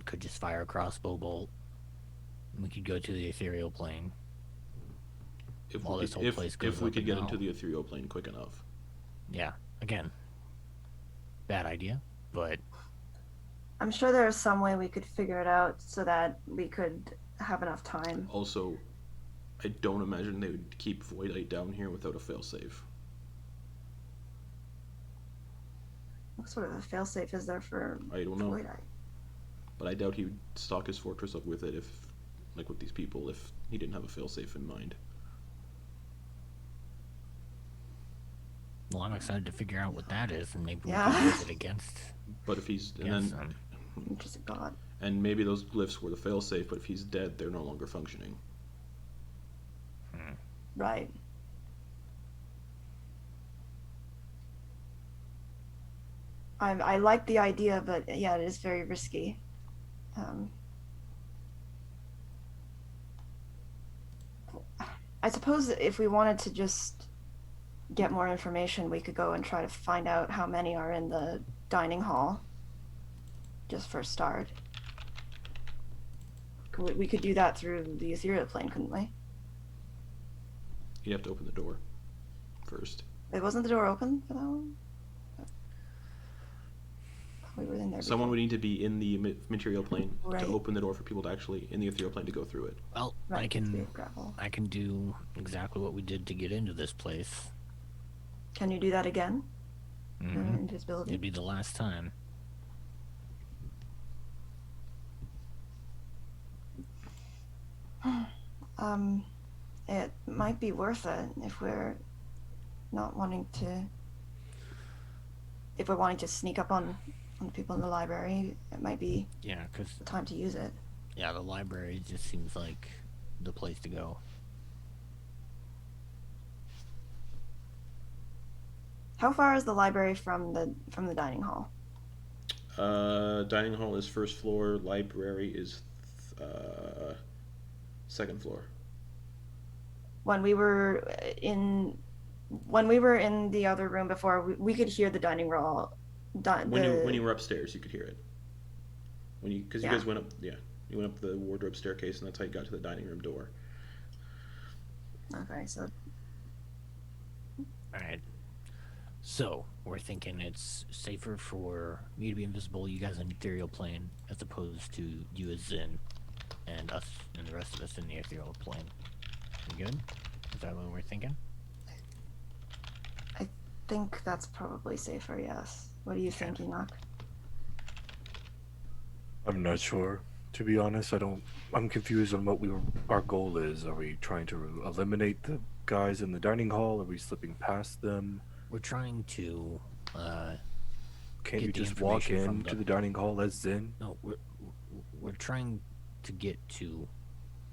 Could just fire a crossbow bolt. We could go to the ethereal plane. If While we this could, whole place goes if we up could and get down. into the ethereal plane quick enough. Yeah, again, bad idea, but I'm sure there is some way we could figure it out so that we could have enough time. Also, I don't imagine they would keep Voidite down here without a failsafe. What sort of a failsafe is there for I don't know, Void Eye? but I doubt he would stock his fortress up with it if, like with these people, if he didn't have a failsafe in mind. Well, I'm excited to figure out what that is, and maybe we Yeah. can use it against. But if he's against them. Just a god. and maybe those glyphs were the failsafe, but if he's dead, they're no longer functioning. Right. I like the idea, but yeah, it is very risky. I suppose that if we wanted to just get more information, we could go and try to find out how many are in the dining hall, just for a start. We could do that through the ethereal plane, couldn't we? You'd have to open the door first. Wait, wasn't the door open for that one? We were in there. Someone before. would need to be in the material plane Right. to open the door for people to actually, in the ethereal plane, to go through it. Well, Right, I it's can weird gravel. I can do exactly what we did to get into this place. Can you do that again? Mhm. Invisibility. It'd be the last time. It might be worth it if we're not wanting to. If we're wanting to sneak up on the people in the library, it might be Yeah, because the time to use it. yeah, the library just seems like the place to go. How far is the library from the dining hall? Dining hall is first floor. Library is second floor. When we were in the other room before, we could hear the dining hall. When you were upstairs, you could hear it. Because you Yeah. guys went up, you went up the wardrobe staircase, and that's how you got to the dining room door. Okay, so Alright. So, we're thinking it's safer for me to be invisible, you guys in the ethereal plane, as opposed to you as Zyn, and us and the rest of us in the ethereal plane. You good? Is that what we're thinking? I think that's probably safer. Yes. What do you think, Enak? I'm not sure. To be honest, I'm confused on what our goal is. Are we trying to eliminate the guys in the dining hall? Are we slipping past them? We're trying to, Can't Get you the just walk information from into the- the dining hall as Zyn? no, we're trying to get to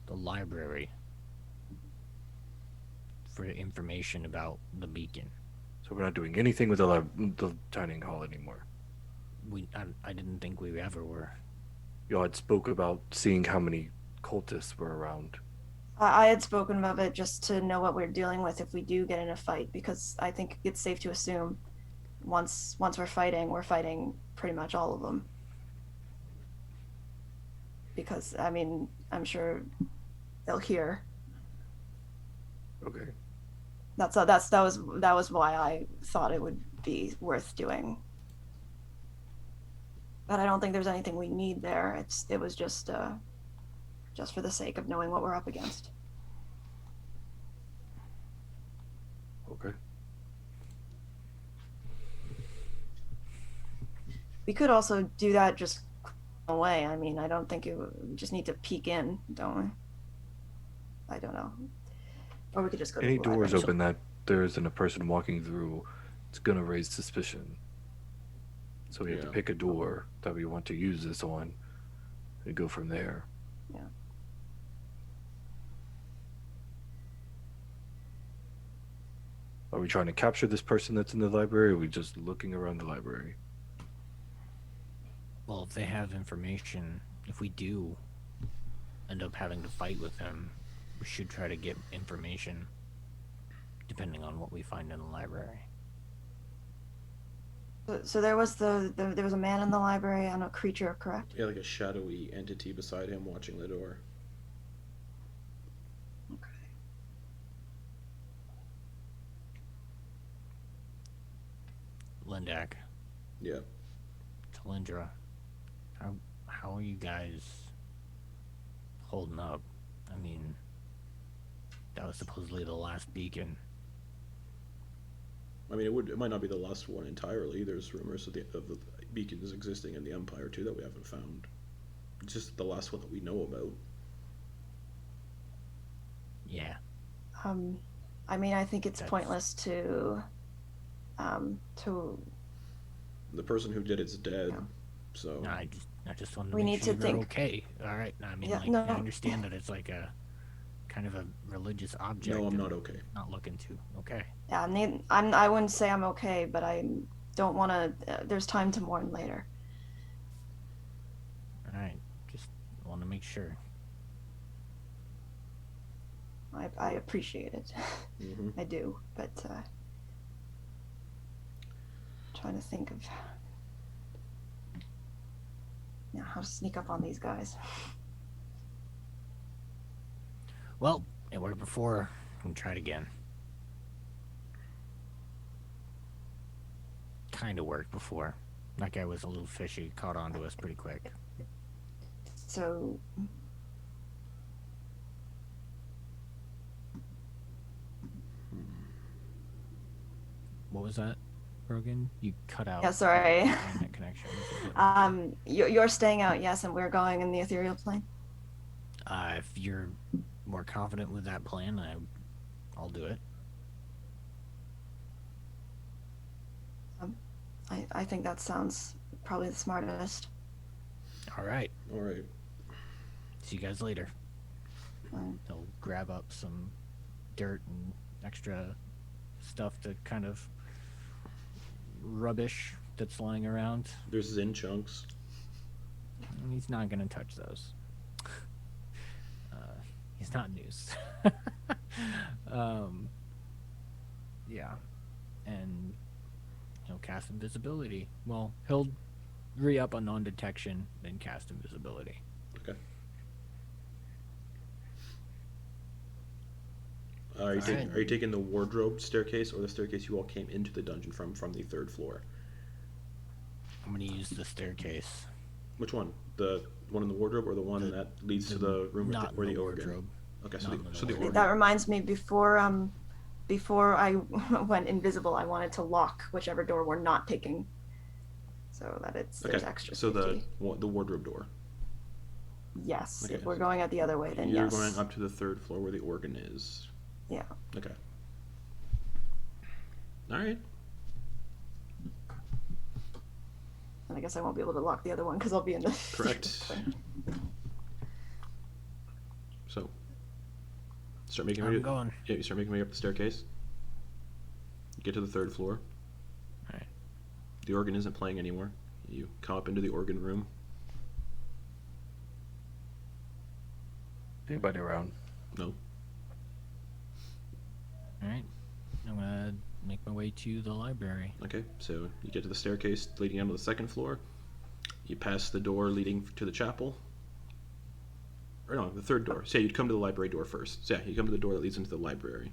the library for information about the beacon. So we're not doing anything with the dining hall anymore. I didn't think we ever were. Y'all had spoke about seeing how many cultists were around. I had spoken of it just to know what we're dealing with if we do get in a fight, because I think it's safe to assume once we're fighting pretty much all of them. Because I mean, I'm sure they'll hear. Okay. That was why I thought it would be worth doing. But I don't think there's anything we need there. It was just for the sake of knowing what we're up against. Okay. We could also do that just away. I mean, I don't think we just need to peek in, don't we? I don't know. Or we could just go Any to the doors library. open that there isn't a person walking through, it's gonna raise suspicion. So we have to Yeah. pick a door that we want to use this on and go from there. Yeah. Are we trying to capture this person that's in the library, or are we just looking around the library? Well, if they have information, if we do end up having to fight with them, we should try to get information depending on what we find in the library. So there was there was a man in the library and a creature, correct? Yeah, like a shadowy entity beside him watching the door. Lindak, Yeah. Talindra, how are you guys holding up? I mean, that was supposedly the last beacon. I mean, it might not be the last one entirely. There's rumors of the beacons existing in the Empire too that we haven't found. It's just the last one that we know about. Yeah. I mean, I think it's That's- pointless to The person who did it's dead, Yeah. so No, I just wanted to We make need sure to you were think- okay. All right. I mean, Yeah, like, no. I understand that it's like a kind of a religious object. no, I'm and not okay. Not looking to. Okay. yeah, I wouldn't say I'm okay, but I don't want to. There's time to mourn later. All right. Just want to make sure. I appreciate it. Hmm. I do, but trying to think of how to sneak up on these guys. Well, it worked before. We'll try it again. Kind of worked before. That guy was a little fishy. Caught on to us pretty quick. So What was that, Brogan? You cut out. yeah, sorry. Internet connection. You're staying out, yes, and we're going in the ethereal plane. If you're more confident with that plan, I'll do it. I think that sounds probably the smartest. All right. All right. See you guys later. Um, He'll grab up some dirt and extra stuff to kind of rubbish that's lying around. There's Zyn chunks. And he's not going to touch those. He's not news. Yeah. And he'll cast invisibility. Well, he'll re-up on non-detection, then cast invisibility. Okay. Are you Alright. taking the wardrobe staircase or the staircase you all came into the dungeon from the third floor? I'm going to use the staircase. Which one? The one in the wardrobe or the one that leads to the room Not where in the the organ? wardrobe. Okay, Not in the so the wardrobe. organ. that reminds me, before I went invisible, I wanted to lock whichever door we're not taking, so that there's extra so safety. the wardrobe door. Yes, Okay. if we're going out the other way, then You're yes. going up to the third floor where the organ is. Yeah. Okay. All right. And I guess I won't be able to lock the other one because I'll be in the Correct. So, start making I'm way. going. Yeah, you start making way up the staircase. You get to the third floor. Alright. The organ isn't playing anymore. You come up into the organ room. Anybody around? No. Alright. I'm going to make my way to the library. Okay, so you get to the staircase leading down to the second floor. You pass the door leading to the chapel. Or no, the third door. So you'd come to the library door first. So yeah, you come to the door that leads into the library.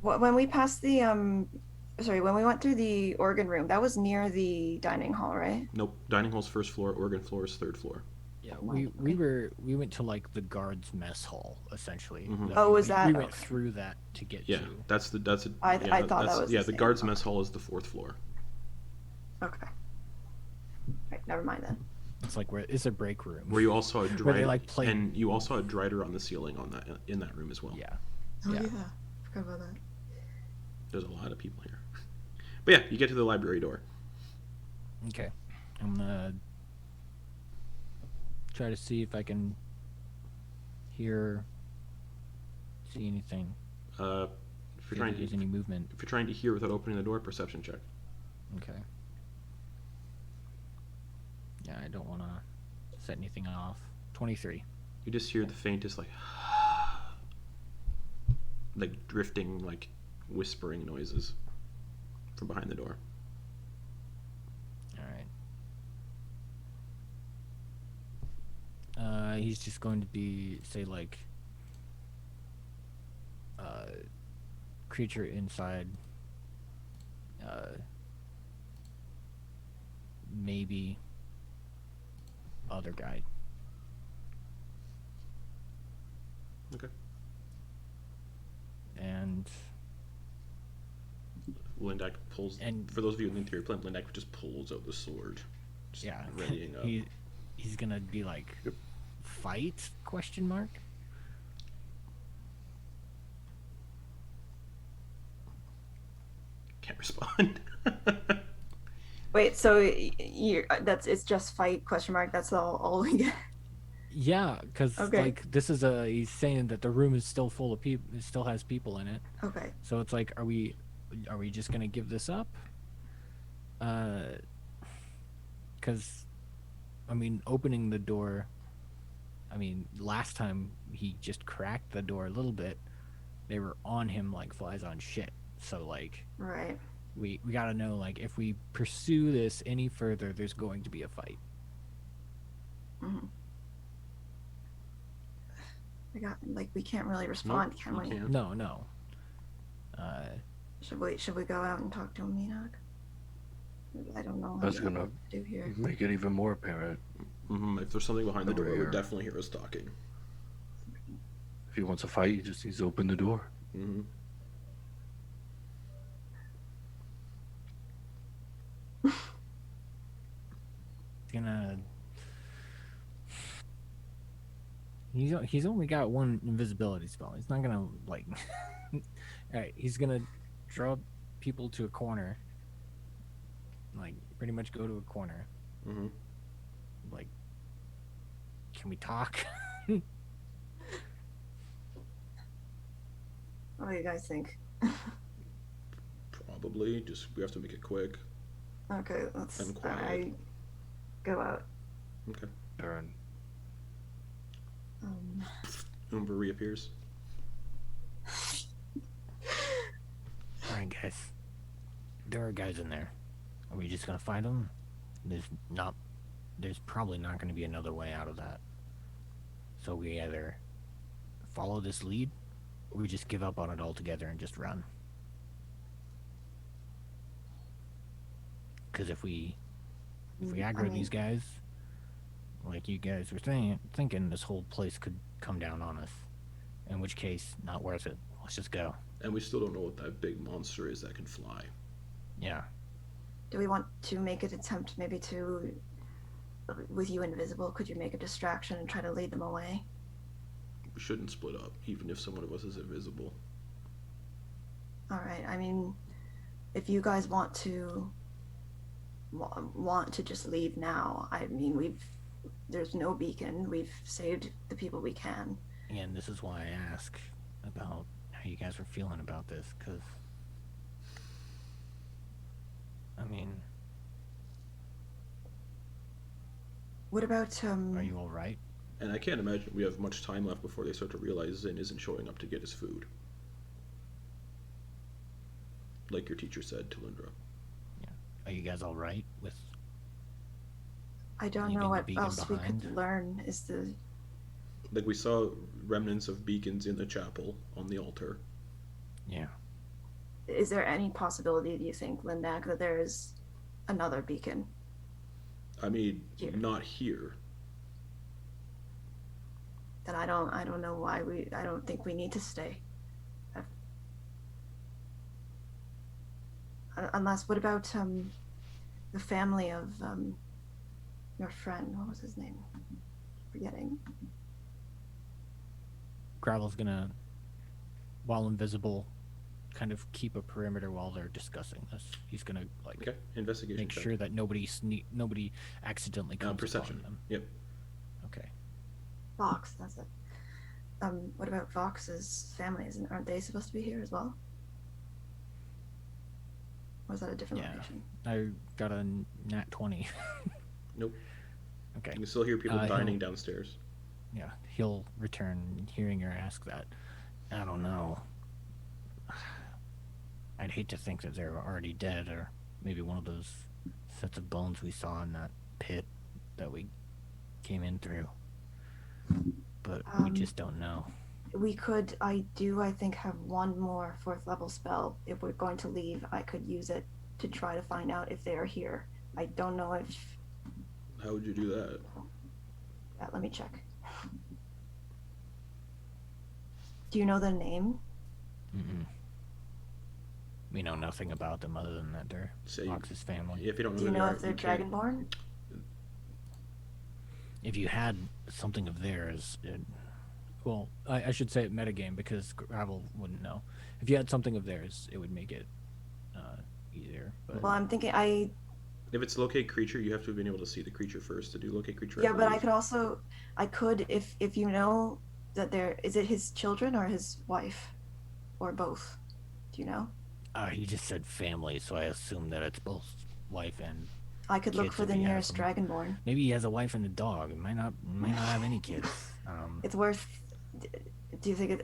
When we passed the when we went through the organ room, that was near the dining hall, right? Nope. Dining hall's first floor. Organ floor is third floor. Yeah, Wow, we went to like the guards mess hall essentially. Mhm. Oh, was we that- went through that to get Yeah, to. that's I yeah, thought that that's- was yeah. the The same guards floor. mess hall is the fourth floor. Okay. Right, never mind then. It's like where it's a break room. Where you also had Where they, Drider, like, play- and you also had Drider on the ceiling on that in that room as well. Yeah. Oh Yeah. forgot about that. There's a lot of people here. But yeah, you get to the library door. Okay. I'm gonna try to see if I can see anything. If you're If trying there's to any movement. if you're trying to hear without opening the door, perception check. Okay. Yeah, I don't want to set anything off. 23. You just hear the faintest like drifting, like whispering noises from behind the door. All right. He's just going to say like creature inside maybe other guy. Okay. And Lindak pulls, And- for those of you in the interior plant, Lindak just pulls out the sword. Just Yeah. readying up. He's gonna be like, fight? Question mark. Can't respond. Wait, so it's just fight question mark. That's all we get. Yeah, because Okay. like this is he's saying that the room is still full of people. It still has people in it. Okay. So it's like, are we just gonna give this up? Because, I mean, opening the door. I mean, last time he just cracked the door a little bit. They were on him like flies on shit. So like, Right. we gotta know, like, if we pursue this any further, there's going to be a fight. Mm-hmm. We can't really respond, can you we? can't. No. Should we go out and talk to him, Enak? I don't know That's what gonna to do here. make it even more apparent. If there's something behind the Over door, here. we'd definitely hear us talking. If he wants to fight, he just needs to open the door. Mm-hmm. He's only got one invisibility spell. He's not gonna like. All right, he's gonna draw people to a corner. Like pretty much go to a corner. Mm-hmm. Like, can we talk? What do you guys think? Probably. Just we have to make it quick. Okay, let's. And quiet. I go out. Okay. Turn. Umber reappears. All right, guys. There are guys in there. Are we just gonna fight them? There's probably not gonna be another way out of that. So we either follow this lead, or we just give up on it altogether and just run. Because if we aggro these guys, like you guys were thinking, this whole place could come down on us. In which case, not worth it. Let's just go. And we still don't know what that big monster is that can fly. Yeah. Do we want to make an attempt maybe to, with you invisible, could you make a distraction and try to lead them away? We shouldn't split up, even if someone of us is invisible. Alright, I mean, if you guys want to just leave now, I mean, there's no beacon. We've saved the people we can. And this is why I ask about how you guys were feeling about this, because, I mean, What about, are you all right? And I can't imagine we have much time left before they start to realize Zyn isn't showing up to get his food. Like your teacher said, Talindra. Are you guys all right with? I don't leaving know the what beacon else we behind? could learn. Like we saw remnants of beacons in the chapel on the altar. Yeah. Is there any possibility, do you think, Lindak, that there is another beacon? I mean, Here. not here. Then I don't know why I don't think we need to stay. Unless, what about the family of your friend? What was his name? Forgetting. Gravel's gonna, while invisible, kind of keep a perimeter while they're discussing this. He's gonna like Okay, investigation make check. sure that nobody accidentally comes Perception. upon them. Yep. Okay. Vox, that's it. What about Vox's family? Aren't they supposed to be here as well? Or is that a different Yeah. location? I got a nat 20. Nope. Okay. You can still hear people dining he'll- downstairs. Yeah, he'll return hearing her ask that. I don't know. I'd hate to think that they're already dead, or maybe one of those sets of bones we saw in that pit that we came in through. But we just don't know. We could, I think, have one more 4th level spell. If we're going to leave, I could use it to try to find out if they are here. I don't know if, How would you do that? let me check. Do you know the name? Mm-mm. We know nothing about them other than that they're Say- Fox's family. If you don't know Do you who they know are, if they're you can't- dragonborn? If you had something of theirs, well, I should say it metagame because Gravel wouldn't know. If you had something of theirs, it would make it easier. But Well, I'm thinking If it's locate creature, you have to have been able to see the creature first to do locate creature. yeah, but I believe. could also if you know that is it his children or his wife or both? Do you know? he just said family, so I assume that it's both wife and I could look kids for if the he has nearest them. dragonborn. Maybe he has a wife and a dog. It might not have any kids. It's worth. Do you think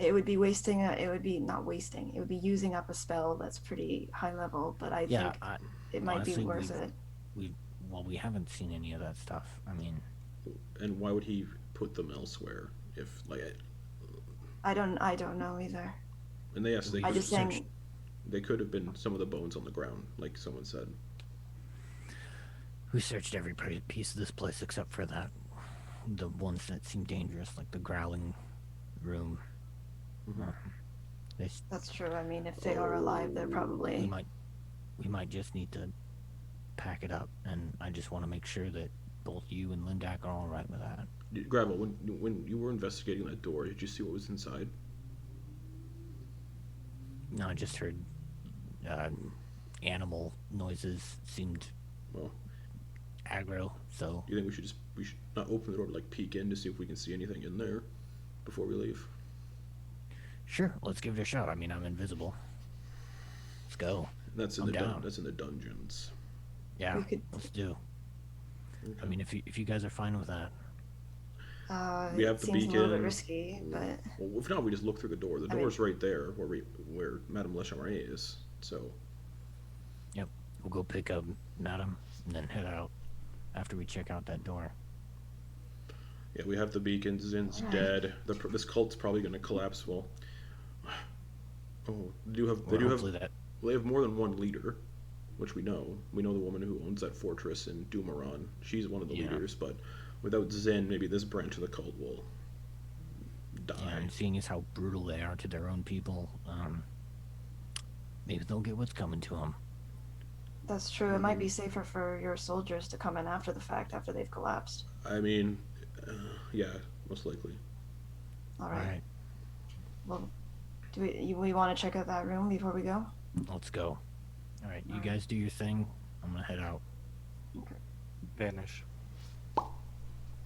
it would be wasting? It would be not wasting. It would be using up a spell that's pretty high level. But I Yeah, think it might honestly, be worth it. we haven't seen any of that stuff. I mean, And why would he put them elsewhere? If like, I don't know either. and they asked, I just saying. they could have been some of the bones on the ground, like someone said. we searched every piece of this place except for the ones that seem dangerous, like the growling room. Mhm. That's true. I mean, if they are alive, they're probably. We might just need to pack it up, and I just want to make sure that both you and Lindak are all right with that. Gravel, when you were investigating that door, did you see what was inside? No, I just heard animal noises seemed Well, aggro, so you think we should not open the door, but like peek in to see if we can see anything in there before we leave? sure, let's give it a shot. I mean, I'm invisible. Let's go. That's in I'm the down. that's in the dungeons. Yeah, We could. let's do. Okay. I mean, if you guys are fine with that. We have It the seems a little bit beacon. risky, but Well, if not, we just look through the door. The I mean- door's right there where Madame Lechamare is. So We'll go pick up Madam and then head out after we check out that door. yeah, we have the beacon. Zyn's Alright. dead. This cult's probably going to collapse. Well, they do have Hopefully that. they have more than one leader, which we know. We know the woman who owns that fortress in Dumaron. She's one of the Yeah. leaders, but without Zyn, maybe this branch of the cult will die. Yeah, and seeing as how brutal they are to their own people, maybe they'll get what's coming to them. that's true. It might be safer for your soldiers to come in after the fact, after they've collapsed. I mean, yeah, most likely. All right. Well, do we want to check out that room before we go? Let's go. All right, you guys do your thing. I'm gonna head out. Vanish.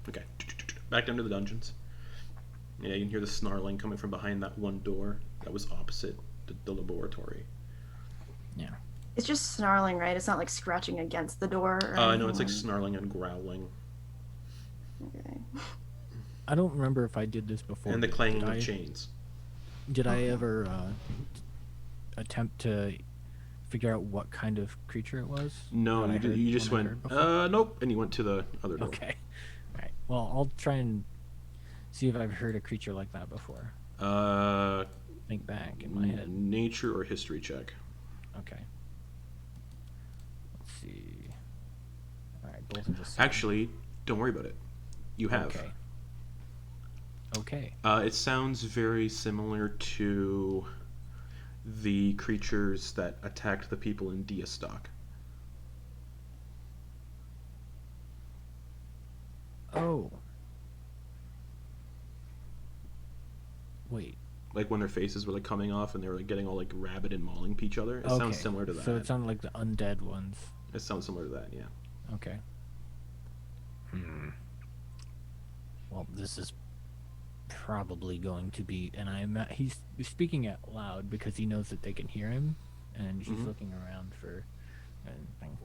Okay, back down to the dungeons. Yeah, you can hear the snarling coming from behind that one door that was opposite the laboratory. Yeah. It's just snarling, right? It's not like scratching against the door. Or No, it's like anything. snarling and growling, Okay. I don't remember if I did this before. and the but clanging did of I- chains. Did I ever attempt to figure out what kind of creature it was? No, that I heard you just when I went, heard before? nope, and you went to the other door. Okay. All right. Well, I'll try and see if I've heard a creature like that before. Think back in my head. Nature or history check. Okay. Let's see. All right, both of us. Actually, don't worry about it. You have. Okay. Okay. It sounds very similar to the creatures that attacked the people in Diastock. Oh. Wait. Like when their faces were like coming off and they were like getting all like rabid and mauling each other. It sounds similar to that. So it sounded like the undead ones. It sounds similar to that, yeah. Okay. Well, this is probably going to be, and he's speaking out loud because he knows that they can hear him, and she's Mhm. looking around for anything.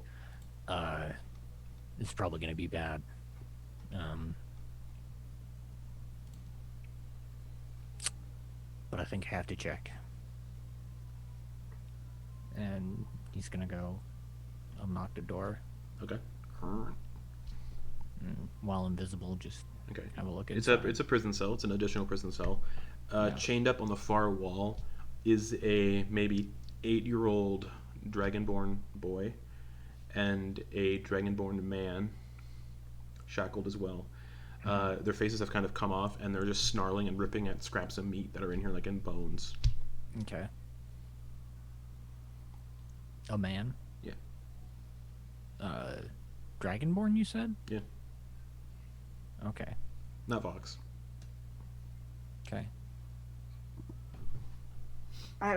It's probably going to be bad. But I think I have to check. And he's going to go unlock the door. Okay. And while invisible, just Okay. have a look at It's a prison cell. It's an additional prison cell. Yeah. Chained up on the far wall is a maybe 8-year-old dragonborn boy and a dragonborn man, shackled as well. Their faces have kind of come off, and they're just snarling and ripping at scraps of meat that are in here, like in bones. Okay. A man? Yeah. Dragonborn, you said? Yeah. Okay. Not Vox. Okay.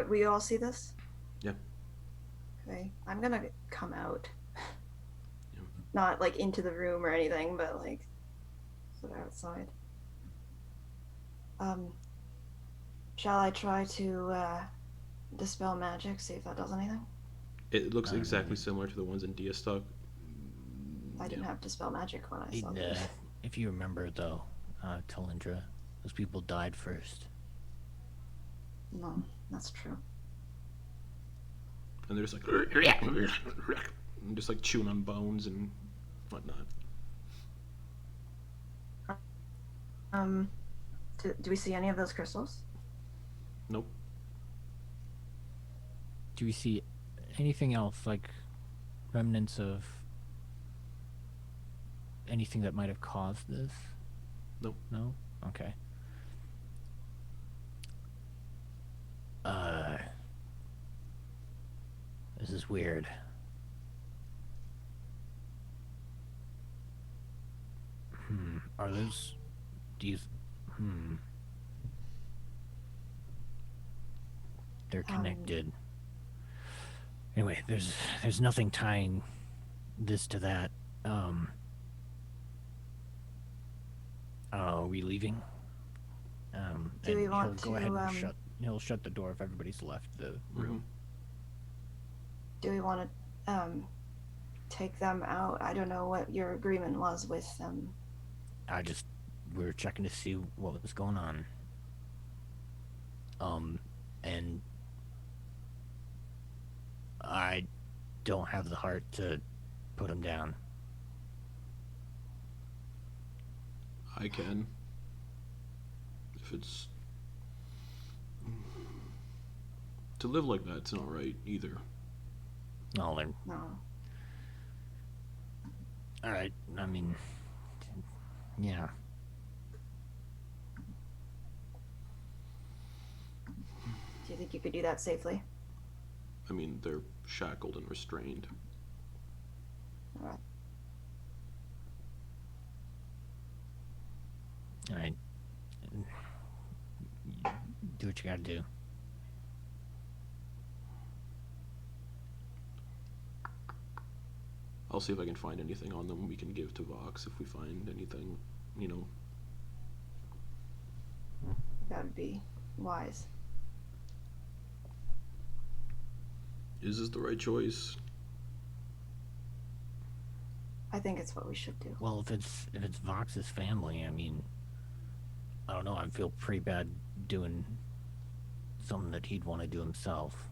We all see this? Yeah. Okay. I'm gonna come out. Yeah. Not like into the room or anything, but like sort of outside. Shall I try to dispel magic, see if that does anything? It looks exactly similar to the ones in Diastock. I didn't have dispel magic when I saw It, these. if you remember, though, Talindra, those people died first. No, that's true. And they're just like, and just like chewing on bones and whatnot. Do we see any of those crystals? Nope. Do we see anything else, like remnants of anything that might have caused this? Nope. No? Okay. This is weird. Are those... Do you... They're connected. Anyway, there's nothing tying this to that. Are we leaving? Do we and want he'll go ahead to, and he'll shut the door if everybody's left the room. Do we want to take them out? I don't know what your agreement was with them. We were checking to see what was going on. And I don't have the heart to put him down. I can. If it's... To live like that's not right either. No, then. No. Alright, I mean... Yeah. Do you think you could do that safely? I mean, they're shackled and restrained. All right. Alright. Do what you gotta do. I'll see if I can find anything on them we can give to Vox if we find anything, you know. That would be wise. Is this the right choice? I think it's what we should do. Well, if it's Vox's family, I mean, I don't know, I feel pretty bad doing something that he'd want to do himself.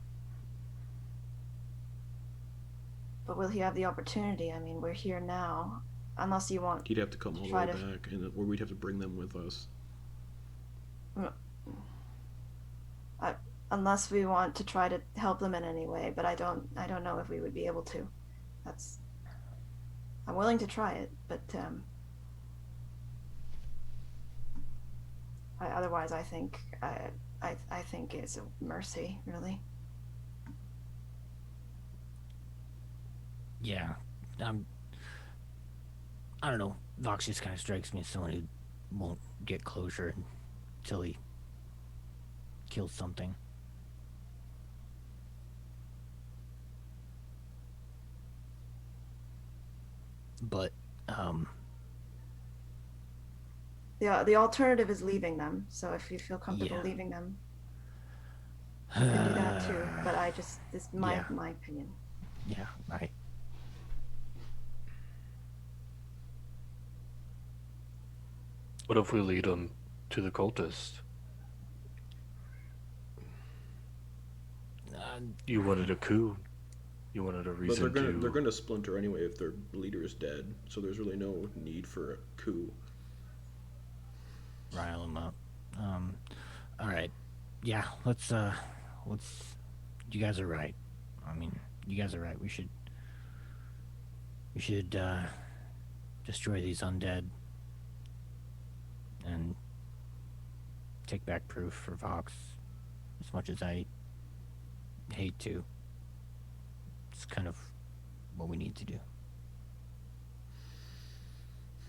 But will he have the opportunity? I mean, we're here now. Unless you want... He'd have to come all the Try way to- back, or we'd have to bring them with us. Unless we want to try to help them in any way, but I don't know if we would be able to. I'm willing to try it, but otherwise I think it's a mercy, really. Yeah, I don't know. Vox just kind of strikes me as someone who won't get closure until he kills something. But, The alternative is leaving them, so if you feel comfortable Yeah. leaving them, you can do that too. But this is my opinion. Yeah, right. What if we lead them to the cultist? You wanted a coup. You wanted a But reason they're gonna splinter anyway if their leader is dead, so there's really no need for a coup. Rile him up. All right. Yeah, let's. You guys are right. I mean, you guys are right. We should destroy these undead and take back proof for Vox. As much as I hate to, That's kind of what we need to do.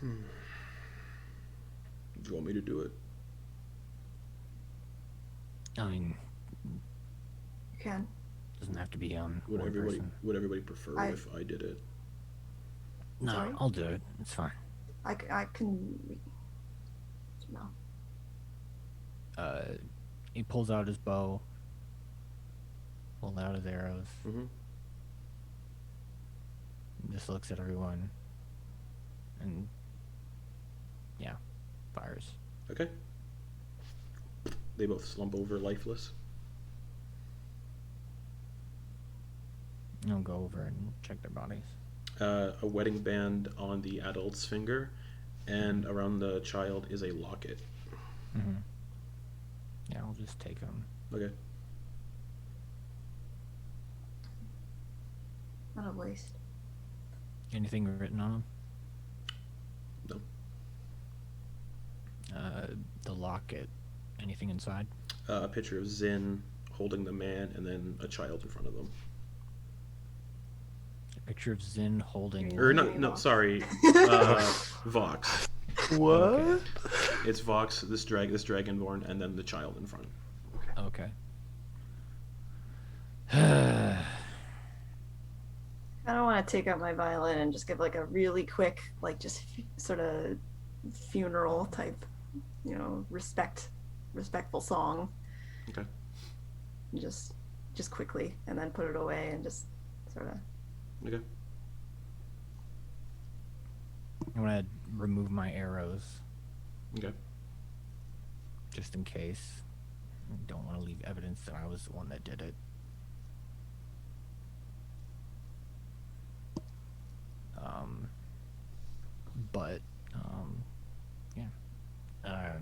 Do you want me to do it? I mean, You can. doesn't have to be on Would one everybody person. would everybody prefer I- if I did it? No, Sorry? I'll do it. It's fine. I can. No. He pulls out his bow, pulls out his arrows, Mm-hmm. and just looks at everyone, and yeah, fires. Okay. They both slump over lifeless. I'll go over and check their bodies. A wedding band on the adult's finger, and around the child is a locket. Mm-hmm. Yeah, I'll just take them. Okay. Not a waste. Anything written on No. them? The locket. Anything inside? A picture of Zyn holding the man, and then a child in front of them. A picture of Zyn holding. Or no, sorry, Vox. What? Okay. It's Vox, this dragonborn, and then the child in front. Okay. I don't want to take out my violin and just give like a really quick, like just sort of funeral type, respectful song. Okay. Just quickly, and then put it away and just sort of. Okay. I'm gonna remove my arrows Okay. just in case. I don't want to leave evidence that I was the one that did it. But yeah.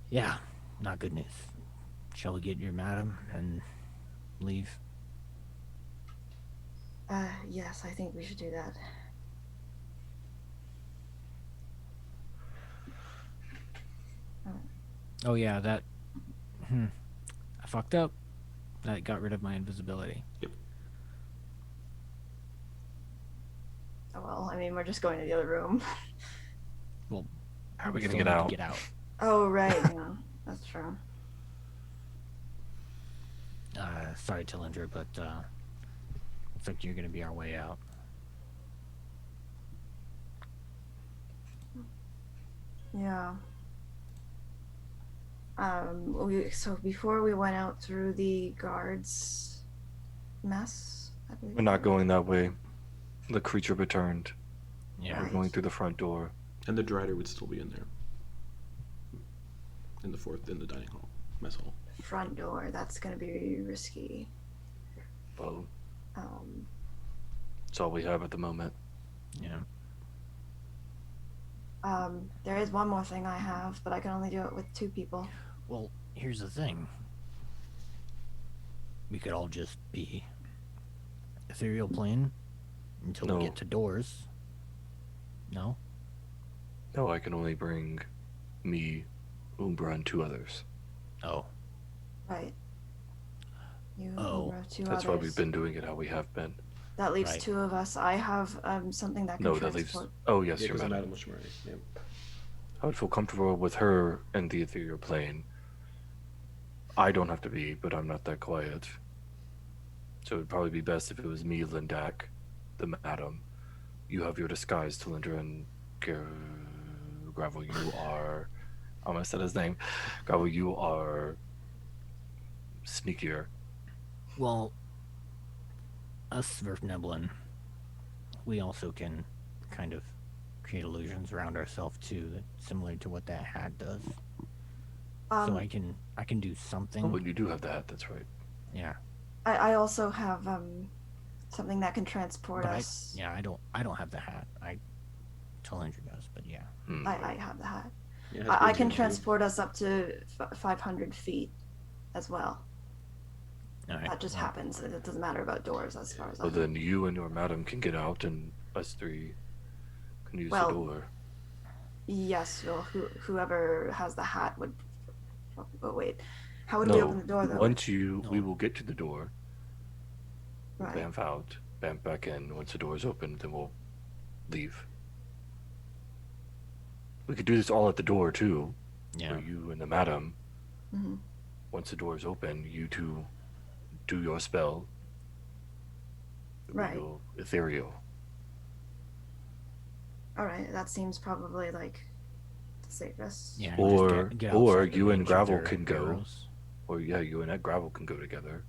Yeah, not good news. Shall we get your madam and leave? Yes, I think we should do that. Oh yeah, that. I fucked up. That got rid of my invisibility. Oh, well, I mean, we're just going to the other room. Well, How are we still gonna get need to out? Get out. Oh, right. Yeah, that's true. Sorry, Talindra, but looks like you're gonna be our way out. Yeah. So before we went out through the guards' mess, I believe. We're not going that way. The creature returned. Yeah. We're going through the front door. And the Drider would still be in there. In the dining hall, mess hall. Front door. That's gonna be risky. Well, Um, that's all we have at the moment. Yeah. there is one more thing I have, but I can only do it with 2 people. Well, here's the thing. We could all just be ethereal plane until No. we get to doors. No? No, I can only bring me, Umbra, and 2 others. Oh. Right. You, Oh. Umbra, 2 That's others. why we've been doing it how we have been. That leaves Right. 2 of us. I have something that can No, that leaves. transport. Oh, yes, Yeah, you're because right. Madame Lashmari. Yeah. I would feel comfortable with her in the ethereal plane. I don't have to be, but I'm not that quiet. So it would probably be best if it was me, Lindak, the madam. You have your disguise, Talindra, and Gravel, you are. I almost said his name. Gravel, you are sneakier. Well, us Sverfneblin, we also can kind of create illusions around ourselves too, similar to what that hat does. So I can do something. Oh, and you do have that. That's right. Yeah. I also have something that can transport But us. I don't have the hat. Talindra does, but yeah. Hmm. I have the hat. Yeah, it has I wings can on it, too. transport us up to 500 feet as well. All right. That just well, happens. It doesn't matter about doors as far as Well, I know. then you and your madam can get out, and us 3 can use Well, the door. Yes, well, whoever has the hat would. Oh, wait. How would we No, open the door, though? once we No. will get to the door. We'll Right. Bamf out, bamf back in. Once the door's open, then we'll leave. We could do this all at the door too. Yeah. Where you and the madam, Hmm. once the door's open, you two do your spell. Then Right. we go ethereal. All right, that seems probably like the safest. Yeah. Or- just get or outside the you and range of Gravel their can go. arrows. Or yeah, you and that gravel can go together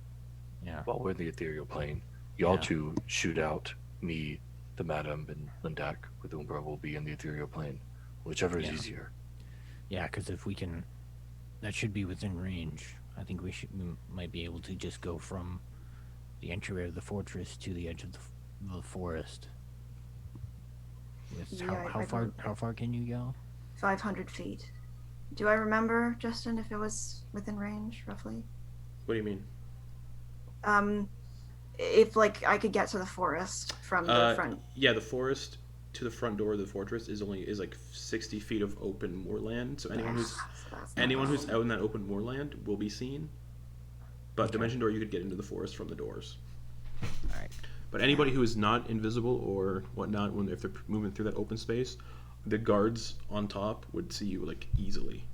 Yeah. while we're in the ethereal plane. Y'all Yeah. two shoot out. Me, the madam, and Lindak with Umbra will be in the ethereal plane. Whichever is Yeah. easier. Yeah, because if we can, that should be within range. I think we might be able to just go from the entryway of the fortress to the edge of the forest. With Yeah, how far can you go? 500 feet. Do I remember, Justin, if it was within range, roughly? What do you mean? If like I could get to the forest from the front. Yeah, the forest to the front door of the fortress is like 60 feet of open moorland. So anyone who's So that's not anyone who's bad. out in that open moorland will be seen. But Dimension Door, you could get into the forest from the doors. All right. But anybody who is not invisible or whatnot, if they're moving through that open space, the guards on top would see you like easily.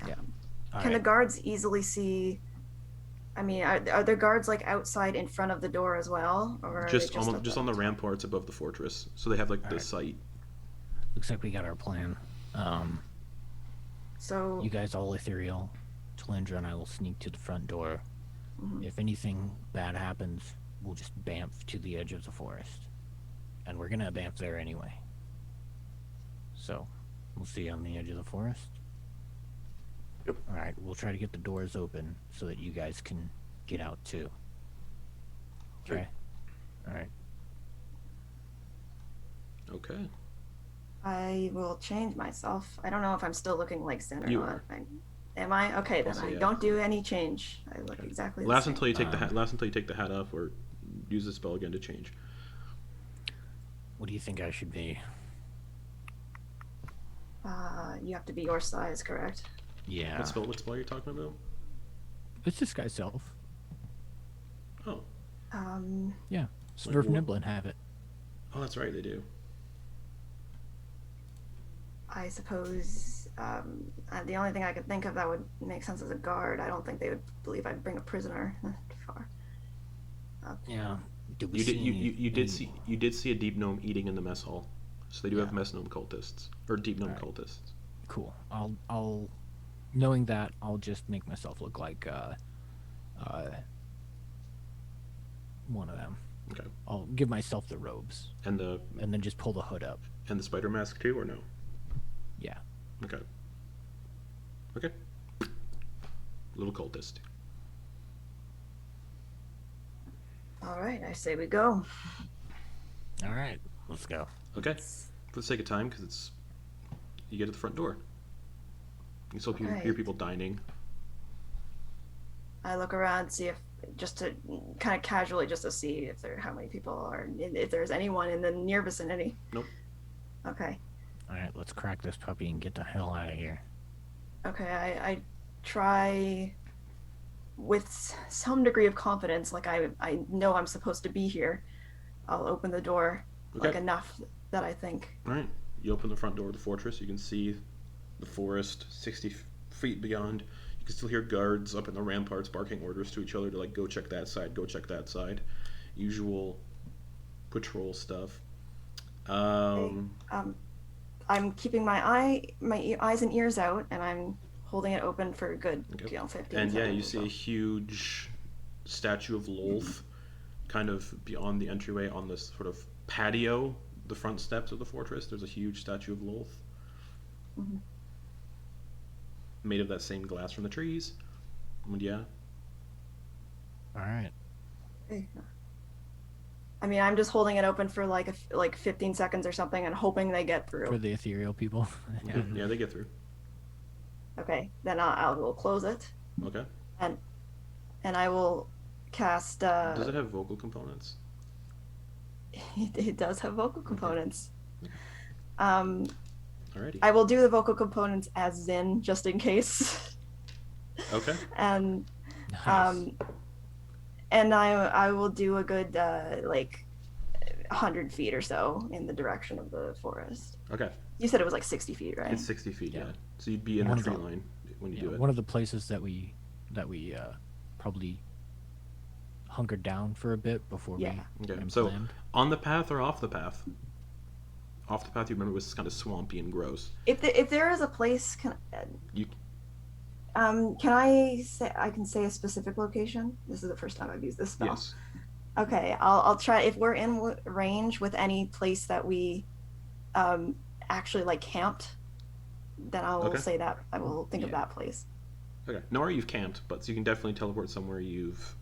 Yeah. All Can the right. guards easily see? I mean, are there guards like outside in front of the door as well, or are Just they on just on the ramparts above the fortress, so they have like the Alright. sight. Looks like we got our plan. So You guys all ethereal. Talindra and I will sneak to the front door. Mhm. If anything bad happens, we'll just bamf to the edge of the forest. And we're gonna bamf there anyway. So, we'll see you on the edge of the forest. Yep. Alright, we'll try to get the doors open so that you guys can get out too. Okay? Alright. Okay. I will change myself. I don't know if I'm still looking like Zyn or You not. are. Am I? Okay, then Also, I yeah. don't do any change. I look exactly the Last same. until you take the Um, hat. Last until you take the hat off, or use the spell again to change. What do you think I should be? You have to be your size, correct? Yeah. What spell are you talking about? It's this guy's self. Oh, Yeah. Like Smurf what? Nibble and have it. oh, that's right, they do. I suppose the only thing I could think of that would make sense as a guard. I don't think they would believe I'd bring a prisoner too far. Yeah. Did we You did see you did any- see you did see a deep gnome eating in the mess hall, so they do have Yeah. mess gnome cultists or deep gnome Alright. cultists. Cool. I'll knowing that I'll just make myself look like one of them. Okay, I'll give myself the robes and the and then just pull the hood up. spider mask too, or no? Yeah. Okay. Okay. Little cultist. All right, I say we go. All right. Let's go. Okay. For the sake of time, because you get to the front door. You still hear Alright. people dining. I look around, see if just to kind of casually, just to see if how many people are, if there's anyone in the near vicinity. Nope. Okay. All right. Let's crack this puppy and get the hell out of here. Okay. I try with some degree of confidence, like I know I'm supposed to be here. I'll open the door like Okay. enough that I think. All right. You open the front door of the fortress. You can see the forest 60 feet beyond. You can still hear guards up in the ramparts barking orders to each other to like go check that side, go check that side. Usual patrol stuff. I'm keeping my eyes and ears out, and I'm holding it open for a good, Okay. 15 And yeah, seconds you or see so. a huge statue of Lolth kind of beyond the entryway on this sort of patio, the front steps of the fortress. There's a huge statue of Lolth. Mhm. Made of that same glass from the trees. And yeah. All right. Okay. I mean, I'm just holding it open for like 15 seconds or something, and hoping they get through. For the ethereal people. Yeah. Yeah, they get through. Okay, then I will close it, Okay. and I will cast. Does it have vocal components? It does have vocal components. Alrighty. I will do the vocal components as Zyn, just in case. Okay. And Nice. And I will do a good like 100 feet or so in the direction of the forest. Okay. You said it was like 60 feet, right? It's 60 feet, yeah. Yeah. So you'd be in the One of tree the- line when you Yeah, do it. one of the places that we probably hunkered down for a bit before Yeah. we Okay. So planned. on the path or off the path? Off the path, you remember was kind of swampy and gross. If there is a place, You can I say a specific location? This is the first time I've used this spell. yes. Okay, I'll try. If we're in range with any place that we actually like camped, then I will Okay. say that I will think of Yeah. that place. Okay. Not where you've camped, but so you can definitely teleport somewhere you've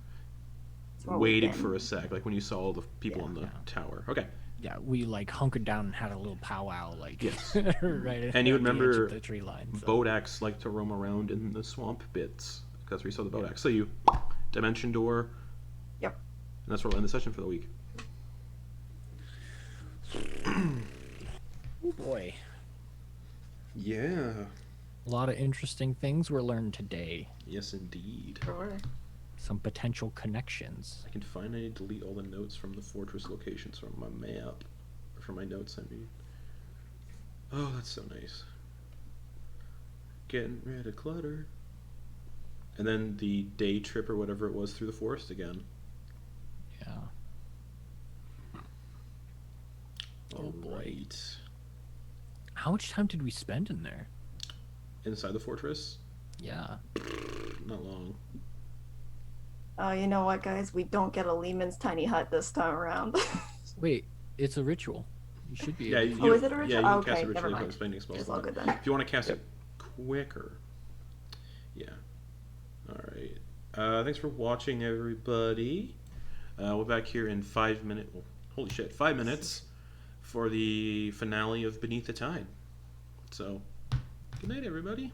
Where we've waited been. for a sec, like when you saw all the people Yeah. in the Yeah. tower. Okay. Yeah, we like hunkered down and had a little powwow, like Yes. right. And you at the edge remember of the tree line. So. Bodax like to roam around in the swamp bits because we saw the Bodax. So you dimension door. Yep. And that's where we'll end the session for the week. Oh boy, Yeah. a lot of interesting things were learned today. Yes, indeed. Sure. Some potential connections. I can finally delete all the notes from the fortress locations from my map, or from my notes. I mean. Oh, that's so nice. Getting rid of clutter. And then the day trip or whatever it was through the forest again. Yeah. Oh, boy. Alright. How much time did we spend in there? Inside the fortress? Yeah. Not long. Oh, you know what, guys? We don't get a Lehman's tiny hut this time around. Wait, it's a ritual. You should be. Yeah, able you, Oh, is it a Yeah, ritual? you can Okay, cast a never ritual mind. without spending spell It's slot. all good then. If you want to cast Yep. it quicker. Yeah. Alright. Thanks for watching, everybody. We're back here in 5 minutes. Well, holy shit, 5 minutes for the finale of Beneath the Tide. So, good night, everybody.